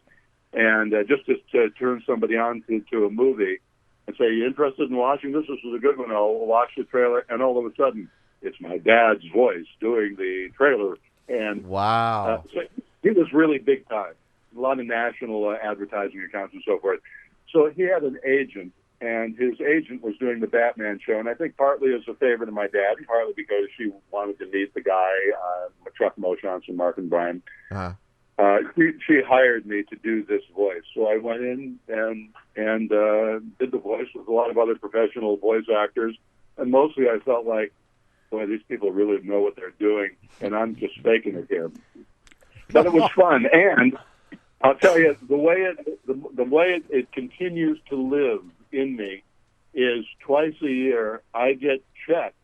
and just to turn somebody on to a movie and say, you interested in watching this? This is a good one. I'll watch the trailer, and all of a sudden, it's my dad's voice doing the trailer. And wow. So he was really big time. A lot of national advertising accounts and so forth. So he had an agent, and his agent was doing the Batman show, and I think partly as a favor to my dad, and partly because she wanted to meet the guy, Chuck Moshontaz and Mark and Brian. Uh-huh. She hired me to do this voice. So I went in and did the voice with a lot of other professional voice actors, and mostly I felt like, boy, these people really know what they're doing, and I'm just faking it here. But it was fun, and I'll tell you, the way it continues to live in me is twice a year I get checks,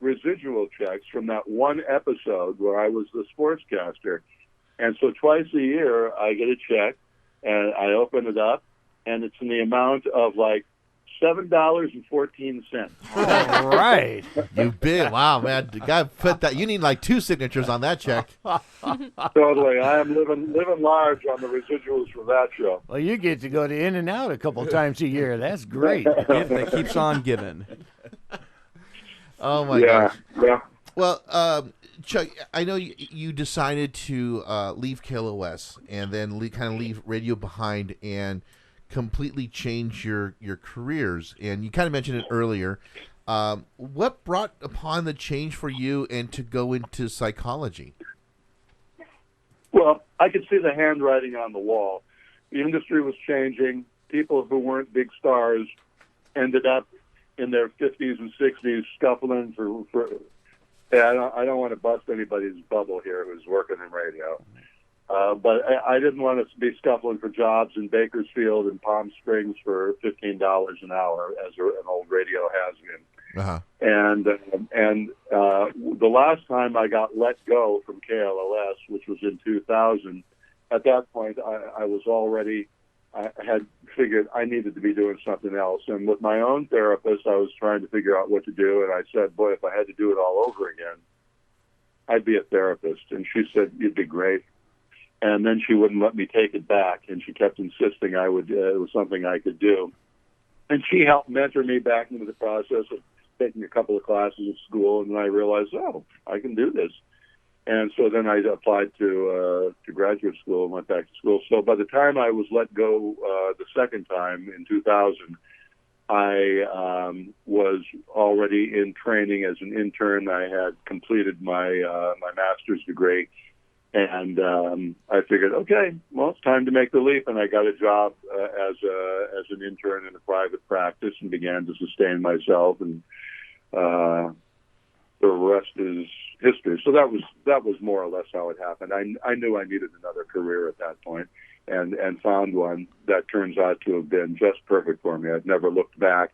residual checks from that one episode where I was the sportscaster. And so twice a year I get a check, and I open it up, and it's in the amount of like $7.14. All right. You bid. Wow, man. The guy put that. You need like 2 signatures on that check. Totally. I am living large on the residuals from that show. Well, you get to go to In-N-Out a couple times a year. That's great. Gift that keeps on giving. Oh, my gosh. Yeah. Well, Chuck, I know you decided to leave KLOS and then kind of leave radio behind and completely change your careers. And you kind of mentioned it earlier. What brought upon the change for you and to go into psychology? Well, I could see the handwriting on the wall. The industry was changing. People who weren't big stars ended up in their 50s and 60s scuffling for I don't want to bust anybody's bubble here who's working in radio. But I didn't want to be scuffling for jobs in Bakersfield and Palm Springs for $15 an hour, as an old radio has-been. Uh-huh. And the last time I got let go from KLOS, which was in 2000, at that point I was already, I had figured I needed to be doing something else. And with my own therapist, I was trying to figure out what to do. And I said, boy, if I had to do it all over again, I'd be a therapist. And she said, you'd be great. And then she wouldn't let me take it back. And she kept insisting it was something I could do. And she helped mentor me back into the process of taking a couple of classes at school. And then I realized, I can do this. And so then I applied to graduate school and went back to school. So by the time I was let go the second time in 2000, I was already in training as an intern. I had completed my master's degree, and I figured, okay, well, it's time to make the leap. And I got a job as an intern in a private practice and began to sustain myself. And the rest is history. So that was more or less how it happened. I knew I needed another career at that point, and found one that turns out to have been just perfect for me. I've never looked back.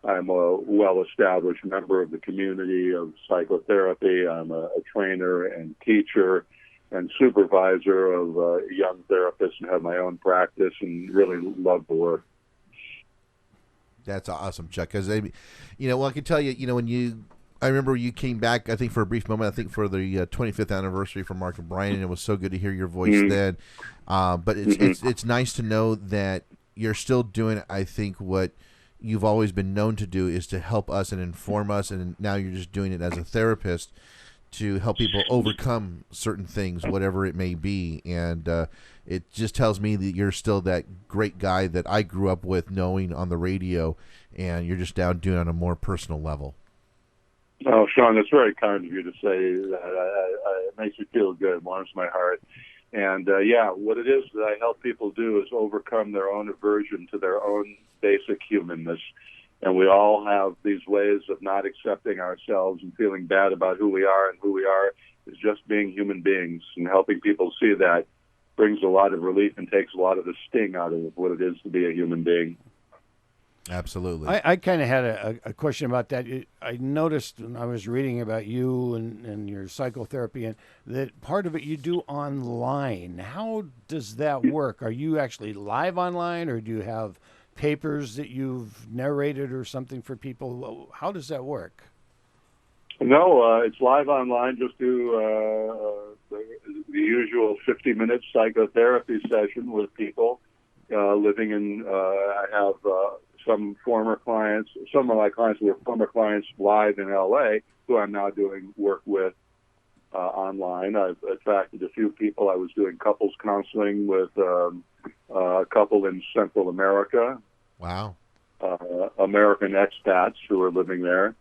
I'm a well-established member of the community of psychotherapy. I'm a trainer and teacher and supervisor of young therapists, and have my own practice and really love the work. That's awesome, Chuck. Because I can tell you, I remember you came back, I think, for a brief moment, I think for the 25th anniversary for Mark and Brian, and it was so good to hear your voice then. But it's nice to know that you're still doing, I think, what you've always been known to do, is to help us and inform us, and now you're just doing it as a therapist to help people overcome certain things, whatever it may be. And it just tells me that you're still that great guy that I grew up with knowing on the radio, and you're just down doing it on a more personal level. Oh, Sean, that's very kind of you to say that. It makes me feel good. It warms my heart. And, what it is that I help people do is overcome their own aversion to their own basic humanness. And we all have these ways of not accepting ourselves and feeling bad about who we are, and who we are is just being human beings. And helping people see that brings a lot of relief and takes a lot of the sting out of what it is to be a human being. Absolutely. I kind of had a question about that. I noticed when I was reading about you and your psychotherapy, and that part of it you do online. How does that work? Are you actually live online, or do you have papers that you've narrated or something for people? How does that work? No, it's live online. Just do the usual 50-minute psychotherapy session with people living in. I have some former clients. Some of my clients were former clients live in L.A. who I'm now doing work with online. I've attracted a few people. I was doing couples counseling with a couple in Central America. Wow. American expats who are living there.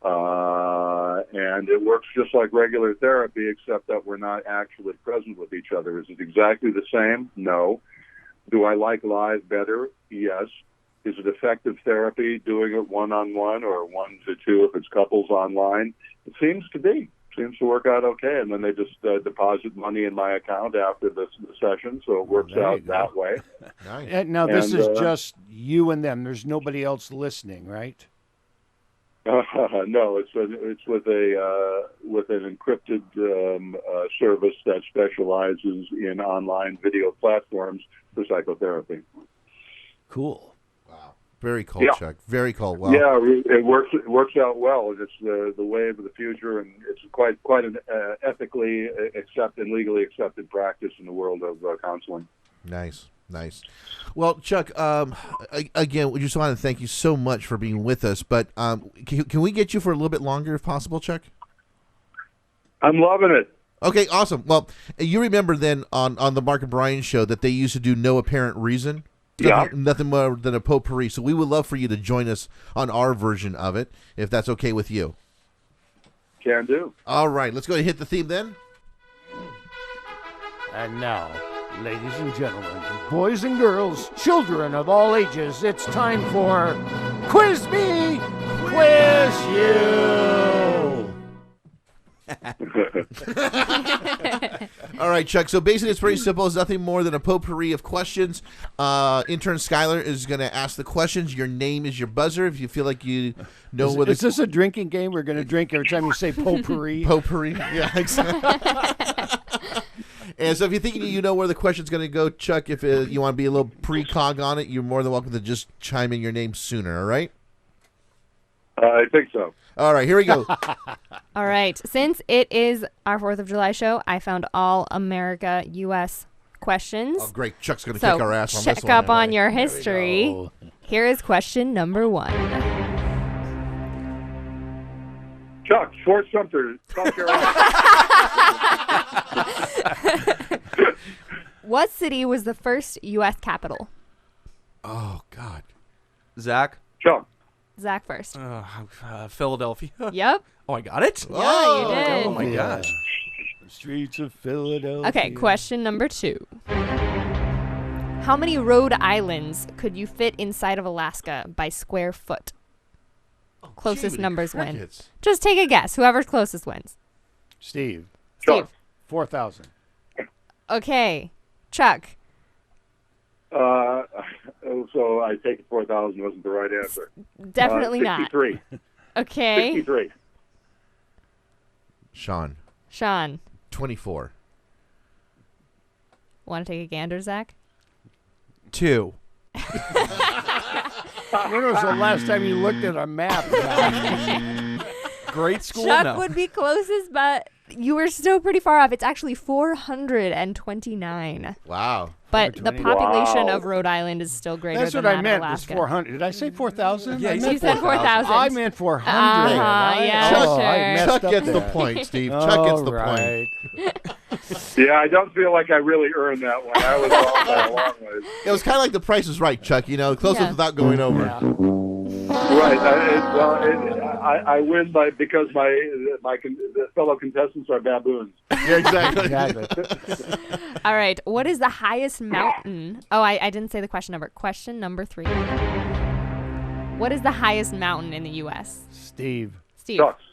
And it works just like regular therapy, except that we're not actually present with each other. Is it exactly the same? No. Do I like live better? Yes. Is it effective therapy doing it one-on-one or 1-2 if it's couples online? It seems to be. Seems to work out okay. And then they just deposit money in my account after the session, so it works out that way. Nice. Now, this is just you and them. There's nobody else listening, right? No, it's with an encrypted service that specializes in online video platforms for psychotherapy. Cool. Wow. Very cool, Yeah. Chuck. Very cool. Wow. Yeah, it works out well, and it's the wave of the future, and it's quite an ethically accepted, legally accepted practice in the world of counseling. Nice. Well, Chuck, again, we just want to thank you so much for being with us. But can we get you for a little bit longer, if possible, Chuck? I'm loving it. Okay, awesome. Well, you remember then on the Mark and Brian show that they used to do No Apparent Reason? Yeah. Nothing more than a potpourri. So we would love for you to join us on our version of it, if that's okay with you. Can do. All right, let's go ahead and hit the theme then. And now, ladies and gentlemen, boys and girls, children of all ages, it's time for Quiz Me, Quiz You. All right, Chuck. So basically, it's pretty simple. It's nothing more than a potpourri of questions. Intern Skyelar is going to ask the questions. Your name is your buzzer. If you feel like you know what is this a drinking game? We're going to drink every time you say potpourri. Potpourri. Yeah, exactly. And so if you think you know where the question's going to go, Chuck, if you want to be a little precog on it, you're more than welcome to just chime in your name sooner, all right? I think so. All right, here we go. All right. Since it is our 4th of July show, I found all America, U.S. questions. Oh, great. Chuck's going to kick our ass on this one. Check up on your history. Here is question number 1. Chuck, Fort Sumter, South Carolina. What city was the first U.S. capital? Oh, God. Zach? Chuck. Zach first. Philadelphia. Yep. Oh, I got it? Yeah, you did. Oh, my gosh. The streets of Philadelphia. Okay, question number 2. How many Rhode Islands could you fit inside of Alaska by square foot? Closest numbers win. Just take a guess. Whoever's closest wins. Steve. Chuck. 4,000. Okay. Chuck. So I take 4,000 wasn't the right answer. Definitely not. 63. Okay. 63. Sean. 24. Want to take a gander, Zach? 2. When was the last time you looked at a map? Great school Chuck now. would be closest, but You were still pretty far off. It's actually 429. Wow. But the population Wow. of Rhode Island is still greater That's than what that I meant. of Was Alaska. 400. Did I say 4,000? Yeah, I you meant You said 4,000. I meant 400. Yeah, Oh, sure. I messed Chuck up gets the there. point, Steve. Chuck gets the point. Right. Yeah, I don't feel like I really earned that one. I was off by a long ways. It was kind of like The Price is Right, Chuck. Closest Yeah. without going over. Yeah. Right. I win because my fellow contestants are baboons. Yeah, exactly. Exactly. All right. What is the highest mountain? Oh, I didn't say the question number. Question number 3. What is the highest mountain in the U.S.? Steve. Steve. Ducks.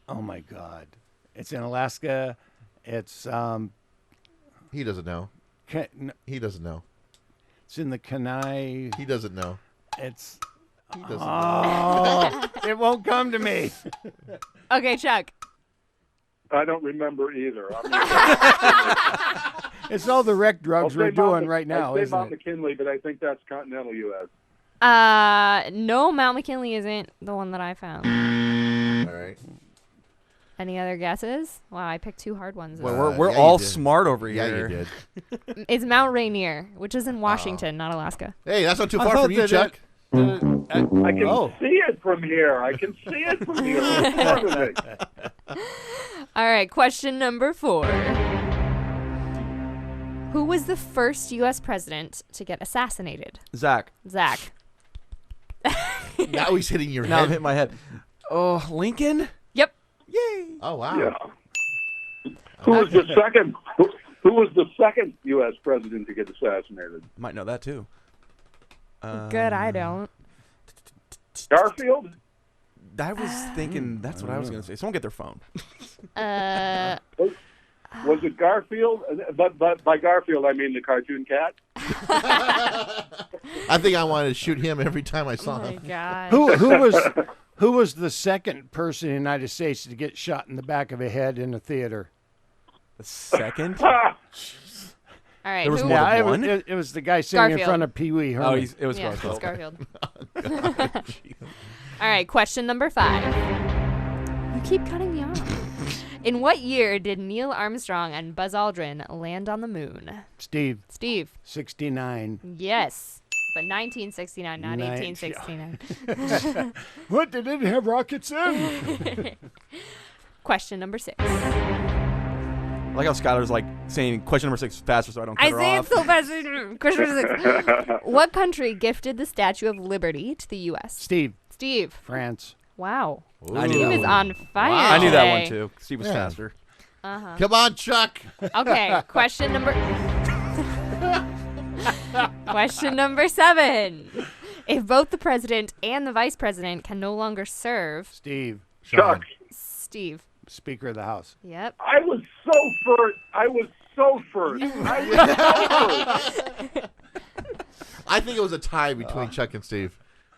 Oh my God. It's in Alaska. It's He doesn't know. He doesn't know. it's in the Kenai. He doesn't know. It's He doesn't know. oh, it won't come to me. Okay, Chuck. I don't remember either. It's all the wreck drugs we're doing Mount, right now, I say isn't Mount it? McKinley, but I think that's continental U.S. No, Mount McKinley isn't the one that I found. All right. Any other guesses? Wow, I picked 2 hard ones. Well, we're yeah, you all did. smart over Yeah, here. you did. It's Mount Rainier, which is in Washington, not Alaska. Hey, that's not too I far thought from you, that Chuck. I can Oh. see it from here. I can see it from here. In front of me. All right, question number 4. Who was the first U.S. president to get assassinated? Zach. Zach. Now he's hitting your Now I'm head. hitting my head. Oh, Lincoln? Yep. Yay. Oh, wow. Yeah. Who was the second? Who was the second U.S. president to get assassinated? Might know that too. Good, I don't. Garfield. I was thinking that's what I was going to say. Someone get their phone. Was it Garfield? But by Garfield, I mean the cartoon cat. I think I wanted to shoot him every time I Oh saw my him. God. Who was the second person in the United States to get shot in the back of the head in a theater? The second? Ah, All right. There was who- more Yeah, than one? it was the guy sitting in Garfield. front of Pee Wee Herman. Oh, it was Yeah, Garfield. it's Garfield. All right, question number 5. You keep cutting me off. In what year did Neil Armstrong and Buzz Aldrin land on the moon? Steve, Steve. 69. Yes. But 1969, not Nice. 1869. What? They didn't have rockets then? Question number 6. I like how Skylar's like saying question number 6 faster so I don't cut I her say it off. so fast. Question number 6. What country gifted the Statue of Liberty to the U.S.? Steve, Steve. France. Wow. I knew Steve that is one. on fire. Wow. I knew that one today. too. Steve was Yeah. faster. Come on, Chuck. Okay, question number Question number 7. If both the president and the vice president can no longer serve, Steve, Chuck. Steve. Speaker of the House. Yep. I was so first. I was so first. I think it was a tie between Chuck and Steve.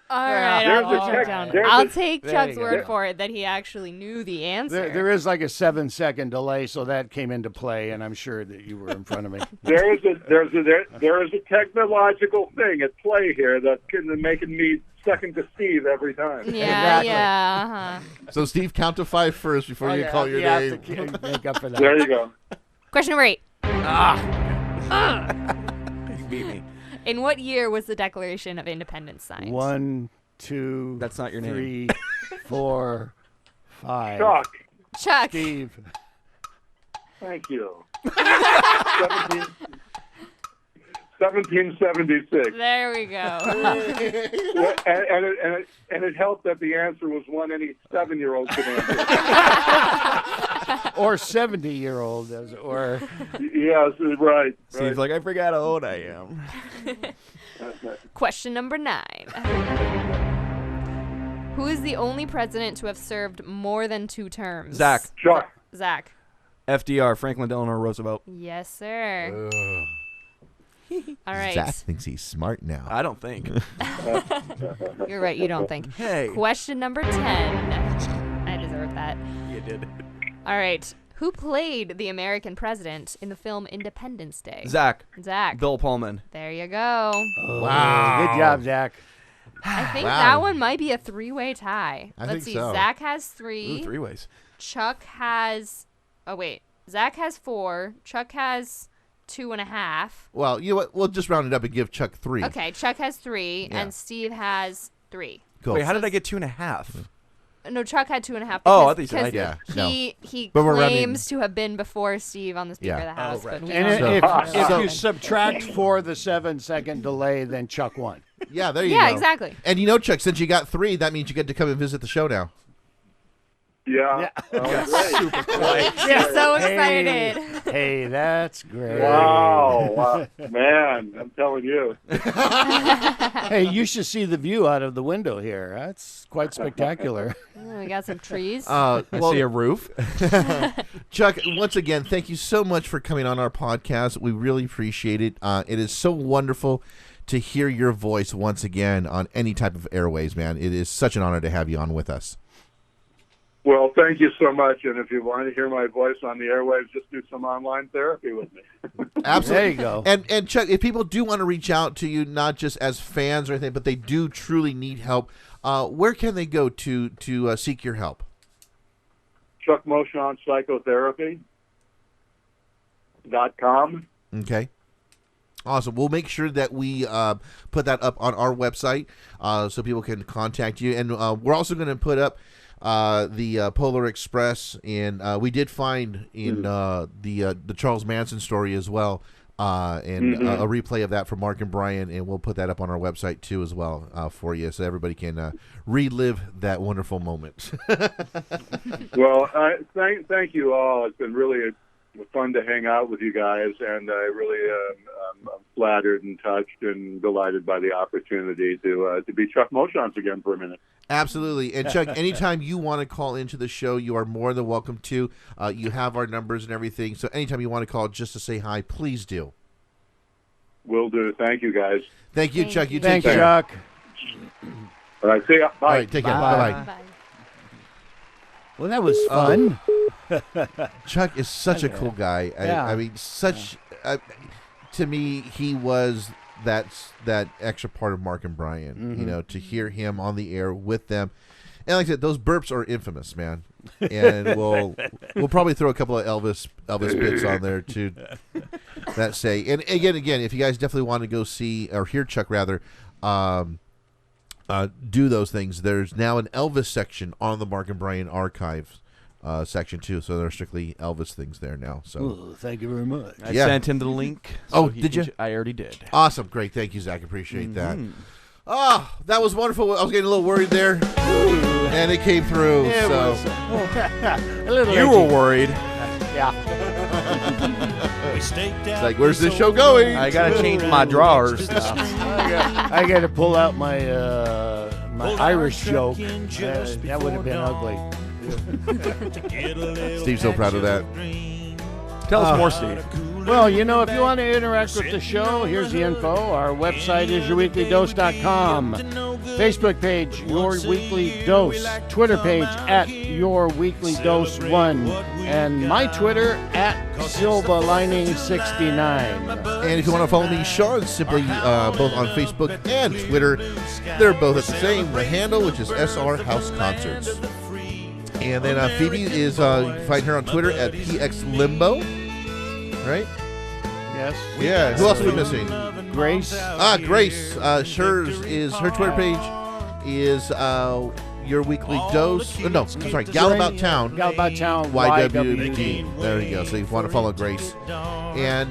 All right, There's I'll a put check- Chuck down. there's I'll a- take There Chuck's you word go. for it that he actually knew the answer. There is like a 7-second delay, so that came into play, and I'm sure that you were in front of me. There is a technological thing at play here that's making me second to Steve every time. Yeah, Exactly. yeah. So, Steve, count to 5 first before Oh, you yeah, call your you have name. to make up for that. There you go. Question number 8. You beat me. In what year was the Declaration of Independence signed? 1, 2, That's not your name. 3, 4, 5. Chuck. Chuck. Steve. Thank you. 1776. There we go. And it helped that the answer was one any 7-year-old could answer. Or 70-year-old, or Yes, right. Steve's like, I forgot how old I am. Question number 9. Who is the only president to have served more than 2 terms? Zach. Chuck. Zach. FDR, Franklin Delano Roosevelt. Yes, sir. All right. Zach thinks he's smart now. I don't think. You're right. You don't think. Hey. Question number 10. I deserve that. You did. All right. Who played the American president in the film Independence Day? Zach. Zach. Bill Pullman. There you go. Wow. Good job, Zach. I think Wow. that one might be a 3-way tie. I Let's think see. so. Zach has 3. Ooh, 3 ways. Chuck has Oh, wait. Zach has 4. Chuck has 2.5. Well, you know what? We'll just round it up and give Chuck 3. Okay, Chuck has 3, Yeah. and Steve has 3. Cool. Wait, how did I get 2.5? No, Chuck had 2.5. Oh, I thought you said I because did. Yeah, he But we're claims to have been before Steve on the Speaker Yeah. of the House. right. But we And don't know. if you subtract for the 7-second delay, then Chuck won. Yeah, there you Yeah, go. exactly. And you know, Chuck, since you got 3, that means you get to come and visit the show now. Yeah. Oh, great. We're so excited. Hey, that's great. Wow. Man, I'm telling you. Hey, you should see the view out of the window here. That's quite spectacular. Oh, we got some trees. I see a roof. Chuck, once again, thank you so much for coming on our podcast. We really appreciate it. It is so wonderful to hear your voice once again on any type of airways, man. It is such an honor to have you on with us. Well, thank you so much. And if you want to hear my voice on the airwaves, just do some online therapy with me. Absolutely. There you go. And Chuck, if people do want to reach out to you, not just as fans or anything, but they do truly need help, where can they go to seek your help? Chuck Moshon Psychotherapy.com. Okay. Awesome. We'll make sure that we put that up on our website so people can contact you. And we're also going to put up the Polar Express, and we did find in the Charles Manson story as well, and a replay of that from Mark and Brian, and we'll put that up on our website too as well for you, so everybody can relive that wonderful moment. Well, thank you all. It's been really fun to hang out with you guys, and I really am flattered and touched and delighted by the opportunity to be Chuck Moshon again for a minute. Absolutely. And Chuck, anytime you want to call into the show, you are more than welcome to. You have our numbers and everything, so anytime you want to call just to say hi, please do. Will do. Thank you, guys. Thank you, Chuck. You Thanks, take care. Chuck. All right, see ya. Bye. All right, take care. Bye-bye. Bye. Well, that was fun. Chuck is such a cool guy. Yeah. I mean, such to me, he was that extra part of Mark and Brian. You know, to hear him on the air with them, and like I said, those burps are infamous, man. And we'll probably throw a couple of Elvis bits on there too. That say, and again, if you guys definitely want to go see or hear Chuck rather. Do those things. There's now an Elvis section on the Mark and Brian archives section too, so there are strictly Elvis things there now. So Ooh, thank you very much. I Yeah. sent him the link. Oh, he did can you? I already did. awesome, great, thank you, Zach. Appreciate that. Oh, that was wonderful. I was getting a little worried there, and it came through. It so was a little You edgy. were worried. Yeah. it's like, where's this show going? I gotta change my drawers. I got to pull out my my Irish joke. That would have been ugly. Steve's so proud of that. Tell us more, Steve. Well, you know, if you want to interact with the show, here's the info. Our website is yourweeklydose.com. Facebook page, Your Weekly Dose. Twitter page, @YourWeeklyDose1. And my Twitter, @SilvaLining69. And if you want to follow me, Sean, simply both on Facebook and Twitter. They're both at the same handle, which is SR House Concerts. And then Phoebe is, you can find her on Twitter at PXLimbo. Right? Yes. Yeah. Who else are we missing? Grace. Grace. Her Twitter page is Your Weekly Dose. Oh, no, sorry, Gal About Town. Gal About Town. YWD. There you go. So if you want to follow Grace. And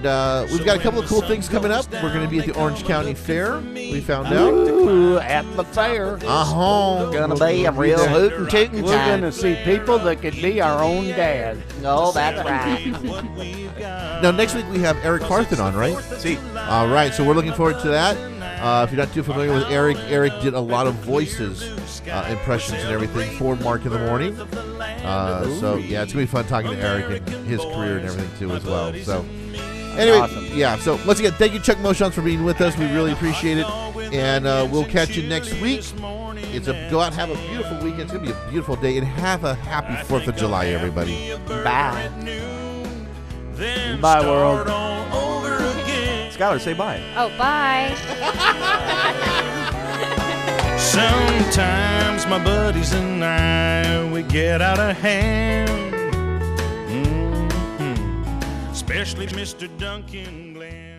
we've got a couple of cool things coming up. We're going to be at the Orange County Fair. We found out. Ooh, at the fair. Gonna be a real hoot and tootin' We're going time. to see people that could be our own dad. Oh, that's right. Now, next week we have Eric Carthen on, right? See. All right, so we're looking forward to that. If you're not too familiar with Eric did a lot of voices, impressions and everything for Mark in the Morning. So, yeah, it's going to be fun talking to Eric and his career and everything, too, as well. So, anyway, Awesome. yeah, so once again, thank you, Chuck Moshon, for being with us. We really appreciate it. And we'll catch you next week. Go out and have a beautiful weekend. It's going to be a beautiful day. And have a happy 4th of July, everybody. Bye. Bye, world. Skylar, say bye. Oh, bye. Sometimes my buddies and I, we get out of hand. especially Mr. Duncan Glenn.